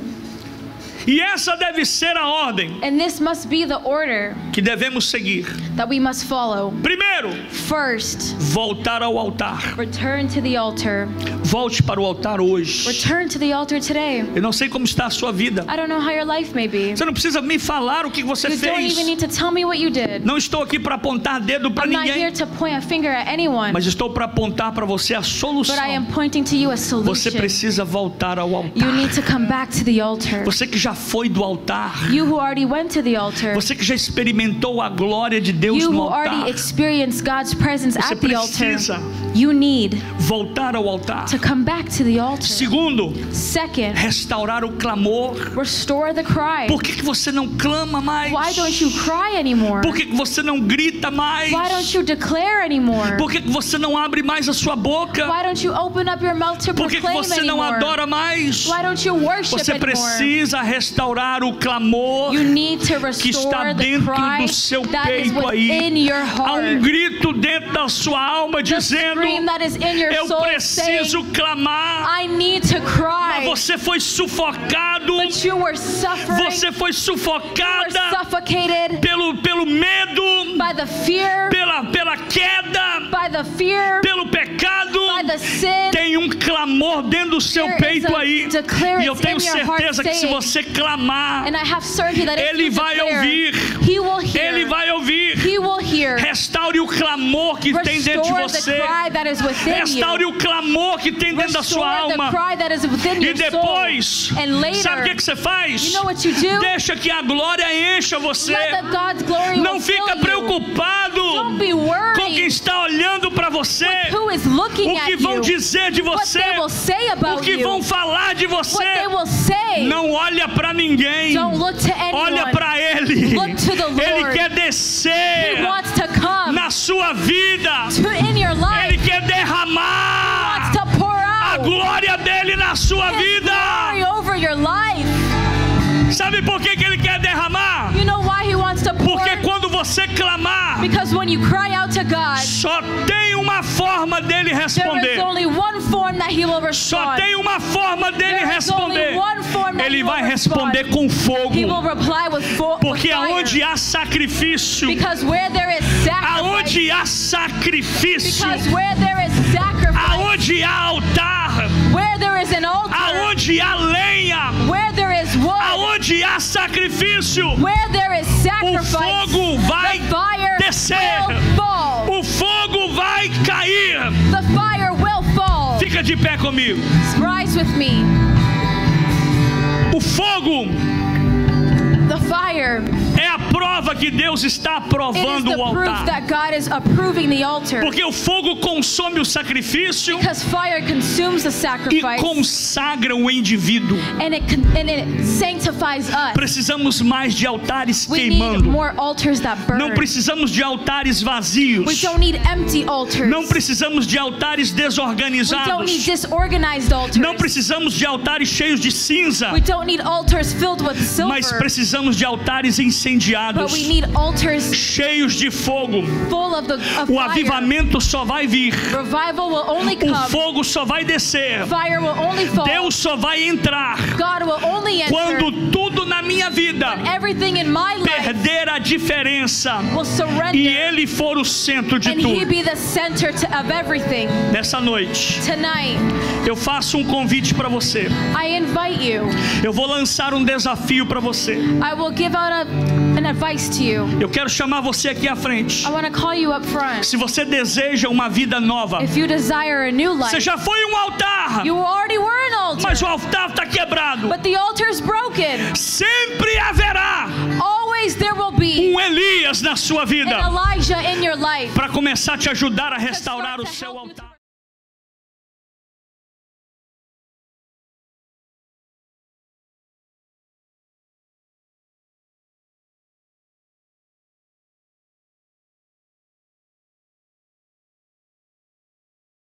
[SPEAKER 2] E essa deve ser a ordem
[SPEAKER 1] And this must be the order
[SPEAKER 2] que devemos seguir.
[SPEAKER 1] that we must follow.
[SPEAKER 2] Primeiro,
[SPEAKER 1] First,
[SPEAKER 2] voltar ao altar.
[SPEAKER 1] return to the altar.
[SPEAKER 2] Volte para o altar hoje.
[SPEAKER 1] Return to the altar today.
[SPEAKER 2] Eu não sei como está a sua vida.
[SPEAKER 1] I don't know how your life may be.
[SPEAKER 2] Você não precisa me falar o que você
[SPEAKER 1] You don't
[SPEAKER 2] fez.
[SPEAKER 1] even need to tell me what you did.
[SPEAKER 2] Não estou aqui para apontar dedo para
[SPEAKER 1] I'm not here
[SPEAKER 2] ninguém,
[SPEAKER 1] to point a finger at anyone,
[SPEAKER 2] mas estou para apontar para você a solução.
[SPEAKER 1] but I am pointing to you a
[SPEAKER 2] Você
[SPEAKER 1] solution.
[SPEAKER 2] precisa voltar ao
[SPEAKER 1] You
[SPEAKER 2] altar.
[SPEAKER 1] need to come back to the altar.
[SPEAKER 2] Você que já foi do altar,
[SPEAKER 1] You who already went to the altar.
[SPEAKER 2] você que já experimentou a glória de Deus
[SPEAKER 1] You
[SPEAKER 2] no
[SPEAKER 1] who already
[SPEAKER 2] altar,
[SPEAKER 1] experienced God's presence
[SPEAKER 2] você
[SPEAKER 1] at the altar.
[SPEAKER 2] precisa
[SPEAKER 1] You need
[SPEAKER 2] voltar ao altar.
[SPEAKER 1] to come back to the altar.
[SPEAKER 2] Segundo,
[SPEAKER 1] Second,
[SPEAKER 2] restaurar o clamor.
[SPEAKER 1] restore the cry.
[SPEAKER 2] Por que você não clama mais?
[SPEAKER 1] Why don't you cry anymore?
[SPEAKER 2] Por que você não grita mais?
[SPEAKER 1] Why don't you declare anymore?
[SPEAKER 2] Por que você não abre mais a sua boca?
[SPEAKER 1] Why don't you open up your mouth to
[SPEAKER 2] Por que
[SPEAKER 1] proclaim
[SPEAKER 2] você não
[SPEAKER 1] anymore?
[SPEAKER 2] adora mais?
[SPEAKER 1] Why don't you worship
[SPEAKER 2] Você
[SPEAKER 1] anymore?
[SPEAKER 2] precisa restaurar o clamor
[SPEAKER 1] You need to
[SPEAKER 2] que está
[SPEAKER 1] restore the
[SPEAKER 2] dentro
[SPEAKER 1] cry
[SPEAKER 2] do seu
[SPEAKER 1] that is
[SPEAKER 2] peito aí.
[SPEAKER 1] within your
[SPEAKER 2] Há um
[SPEAKER 1] heart.
[SPEAKER 2] grito dentro da sua alma
[SPEAKER 1] The
[SPEAKER 2] dizendo:
[SPEAKER 1] scream that is in your
[SPEAKER 2] eu
[SPEAKER 1] soul
[SPEAKER 2] preciso
[SPEAKER 1] saying,
[SPEAKER 2] clamar.
[SPEAKER 1] I need to
[SPEAKER 2] Mas
[SPEAKER 1] cry.
[SPEAKER 2] você foi sufocado.
[SPEAKER 1] But you were suffering.
[SPEAKER 2] Você foi
[SPEAKER 1] You were
[SPEAKER 2] sufocada
[SPEAKER 1] suffocated
[SPEAKER 2] pelo medo,
[SPEAKER 1] by the fear,
[SPEAKER 2] pela queda,
[SPEAKER 1] by the fear,
[SPEAKER 2] pelo pecado.
[SPEAKER 1] by the sin.
[SPEAKER 2] Tem um clamor dentro do seu
[SPEAKER 1] There is
[SPEAKER 2] peito
[SPEAKER 1] a
[SPEAKER 2] aí.
[SPEAKER 1] declarance
[SPEAKER 2] E eu tenho
[SPEAKER 1] in your heart
[SPEAKER 2] certeza que se
[SPEAKER 1] saying,
[SPEAKER 2] você clamar,
[SPEAKER 1] And I have certainty that if
[SPEAKER 2] Ele
[SPEAKER 1] you
[SPEAKER 2] vai
[SPEAKER 1] declare,
[SPEAKER 2] ouvir.
[SPEAKER 1] He will hear.
[SPEAKER 2] Ele vai ouvir.
[SPEAKER 1] He will hear.
[SPEAKER 2] Restaure o clamor que tem dentro de
[SPEAKER 1] Restore the
[SPEAKER 2] você.
[SPEAKER 1] cry that is within
[SPEAKER 2] Restaure
[SPEAKER 1] you.
[SPEAKER 2] o clamor que tem dentro da sua
[SPEAKER 1] Restore the
[SPEAKER 2] alma.
[SPEAKER 1] cry that is within
[SPEAKER 2] E
[SPEAKER 1] your
[SPEAKER 2] depois,
[SPEAKER 1] soul. And later,
[SPEAKER 2] sabe o que você faz?
[SPEAKER 1] you know what you do?
[SPEAKER 2] Deixa que a glória encha você.
[SPEAKER 1] Let the God's glory
[SPEAKER 2] Não
[SPEAKER 1] will
[SPEAKER 2] fica
[SPEAKER 1] fill you.
[SPEAKER 2] preocupado
[SPEAKER 1] Don't be
[SPEAKER 2] com quem
[SPEAKER 1] worried
[SPEAKER 2] está olhando para você.
[SPEAKER 1] who is looking
[SPEAKER 2] O que
[SPEAKER 1] at
[SPEAKER 2] vão
[SPEAKER 1] you.
[SPEAKER 2] dizer de
[SPEAKER 1] What
[SPEAKER 2] você.
[SPEAKER 1] they will say
[SPEAKER 2] O
[SPEAKER 1] about
[SPEAKER 2] que
[SPEAKER 1] you.
[SPEAKER 2] vão falar de
[SPEAKER 1] What
[SPEAKER 2] você.
[SPEAKER 1] they will say.
[SPEAKER 2] Não olha para ninguém.
[SPEAKER 1] Don't look to anyone.
[SPEAKER 2] Olha para Ele.
[SPEAKER 1] Look to the Lord.
[SPEAKER 2] Ele quer
[SPEAKER 1] He
[SPEAKER 2] descer
[SPEAKER 1] wants to come
[SPEAKER 2] na sua vida.
[SPEAKER 1] in your life.
[SPEAKER 2] Ele quer
[SPEAKER 1] He
[SPEAKER 2] derramar
[SPEAKER 1] wants to pour
[SPEAKER 2] a
[SPEAKER 1] out
[SPEAKER 2] glória dele na sua
[SPEAKER 1] His
[SPEAKER 2] vida.
[SPEAKER 1] glory over your life.
[SPEAKER 2] Sabe por que Ele quer derramar?
[SPEAKER 1] You know why He wants to pour?
[SPEAKER 2] Porque quando você clamar,
[SPEAKER 1] Because when you cry out to God,
[SPEAKER 2] só tem uma forma dele
[SPEAKER 1] there
[SPEAKER 2] responder.
[SPEAKER 1] is only one form that He will
[SPEAKER 2] Só
[SPEAKER 1] respond.
[SPEAKER 2] tem uma forma dele
[SPEAKER 1] There is only
[SPEAKER 2] responder.
[SPEAKER 1] one form that
[SPEAKER 2] Ele
[SPEAKER 1] He will
[SPEAKER 2] vai responder
[SPEAKER 1] respond.
[SPEAKER 2] com
[SPEAKER 1] He will
[SPEAKER 2] fogo.
[SPEAKER 1] reply with
[SPEAKER 2] Porque
[SPEAKER 1] fire.
[SPEAKER 2] aonde há sacrifício,
[SPEAKER 1] Because where there is sacrifice,
[SPEAKER 2] aonde há sacrifício,
[SPEAKER 1] because where there is sacrifice,
[SPEAKER 2] aonde há altar,
[SPEAKER 1] where there is an altar,
[SPEAKER 2] aonde há lenha,
[SPEAKER 1] where there is wood,
[SPEAKER 2] aonde há sacrifício,
[SPEAKER 1] where there is
[SPEAKER 2] o
[SPEAKER 1] sacrifice,
[SPEAKER 2] fogo vai
[SPEAKER 1] the fire
[SPEAKER 2] descer.
[SPEAKER 1] will fall.
[SPEAKER 2] O fogo vai cair.
[SPEAKER 1] The fire will fall.
[SPEAKER 2] Fica de pé comigo.
[SPEAKER 1] Rise with me.
[SPEAKER 2] O fogo
[SPEAKER 1] The fire
[SPEAKER 2] é a prova que Deus está
[SPEAKER 1] It is
[SPEAKER 2] aprovando
[SPEAKER 1] the
[SPEAKER 2] o
[SPEAKER 1] proof
[SPEAKER 2] altar.
[SPEAKER 1] that God is approving the altar.
[SPEAKER 2] Porque o fogo consome o sacrifício
[SPEAKER 1] Because fire consumes the
[SPEAKER 2] e
[SPEAKER 1] sacrifice
[SPEAKER 2] consagra o indivíduo.
[SPEAKER 1] and it sanctifies us.
[SPEAKER 2] Precisamos mais de altares
[SPEAKER 1] We need
[SPEAKER 2] queimando.
[SPEAKER 1] more altars that burn.
[SPEAKER 2] Não precisamos de altares vazios.
[SPEAKER 1] We don't need empty altars.
[SPEAKER 2] Não precisamos de altares
[SPEAKER 1] We don't need
[SPEAKER 2] desorganizados.
[SPEAKER 1] disorganized altars.
[SPEAKER 2] Não precisamos de altares cheios de cinza.
[SPEAKER 1] We don't need altars filled with
[SPEAKER 2] Mas
[SPEAKER 1] silver.
[SPEAKER 2] precisamos de altares
[SPEAKER 1] But
[SPEAKER 2] incendiados,
[SPEAKER 1] we need altars
[SPEAKER 2] cheios de fogo.
[SPEAKER 1] full of
[SPEAKER 2] O
[SPEAKER 1] fire.
[SPEAKER 2] avivamento só vai vir.
[SPEAKER 1] Revival will only
[SPEAKER 2] O
[SPEAKER 1] come.
[SPEAKER 2] fogo só vai descer.
[SPEAKER 1] Fire will only fall.
[SPEAKER 2] Deus só vai entrar
[SPEAKER 1] God will only enter.
[SPEAKER 2] quando tudo na minha vida
[SPEAKER 1] Everything in my life
[SPEAKER 2] perder a diferença
[SPEAKER 1] will surrender.
[SPEAKER 2] e Ele for o centro de
[SPEAKER 1] And He
[SPEAKER 2] tudo.
[SPEAKER 1] be the center of everything.
[SPEAKER 2] Nessa noite,
[SPEAKER 1] Tonight,
[SPEAKER 2] eu faço um convite para você.
[SPEAKER 1] I invite you.
[SPEAKER 2] Eu vou lançar um desafio para você.
[SPEAKER 1] I will give out an advice to you.
[SPEAKER 2] Eu quero chamar você aqui à frente.
[SPEAKER 1] I want to call you up front.
[SPEAKER 2] Se você deseja uma vida nova,
[SPEAKER 1] If you desire a new
[SPEAKER 2] você
[SPEAKER 1] life,
[SPEAKER 2] já foi um altar,
[SPEAKER 1] you already were an altar,
[SPEAKER 2] mas o altar está quebrado.
[SPEAKER 1] but the altar's broken.
[SPEAKER 2] Sempre haverá
[SPEAKER 1] Always there will be
[SPEAKER 2] um Elias na sua
[SPEAKER 1] an
[SPEAKER 2] vida
[SPEAKER 1] Elijah in your life
[SPEAKER 2] para começar a te ajudar a restaurar o seu altar.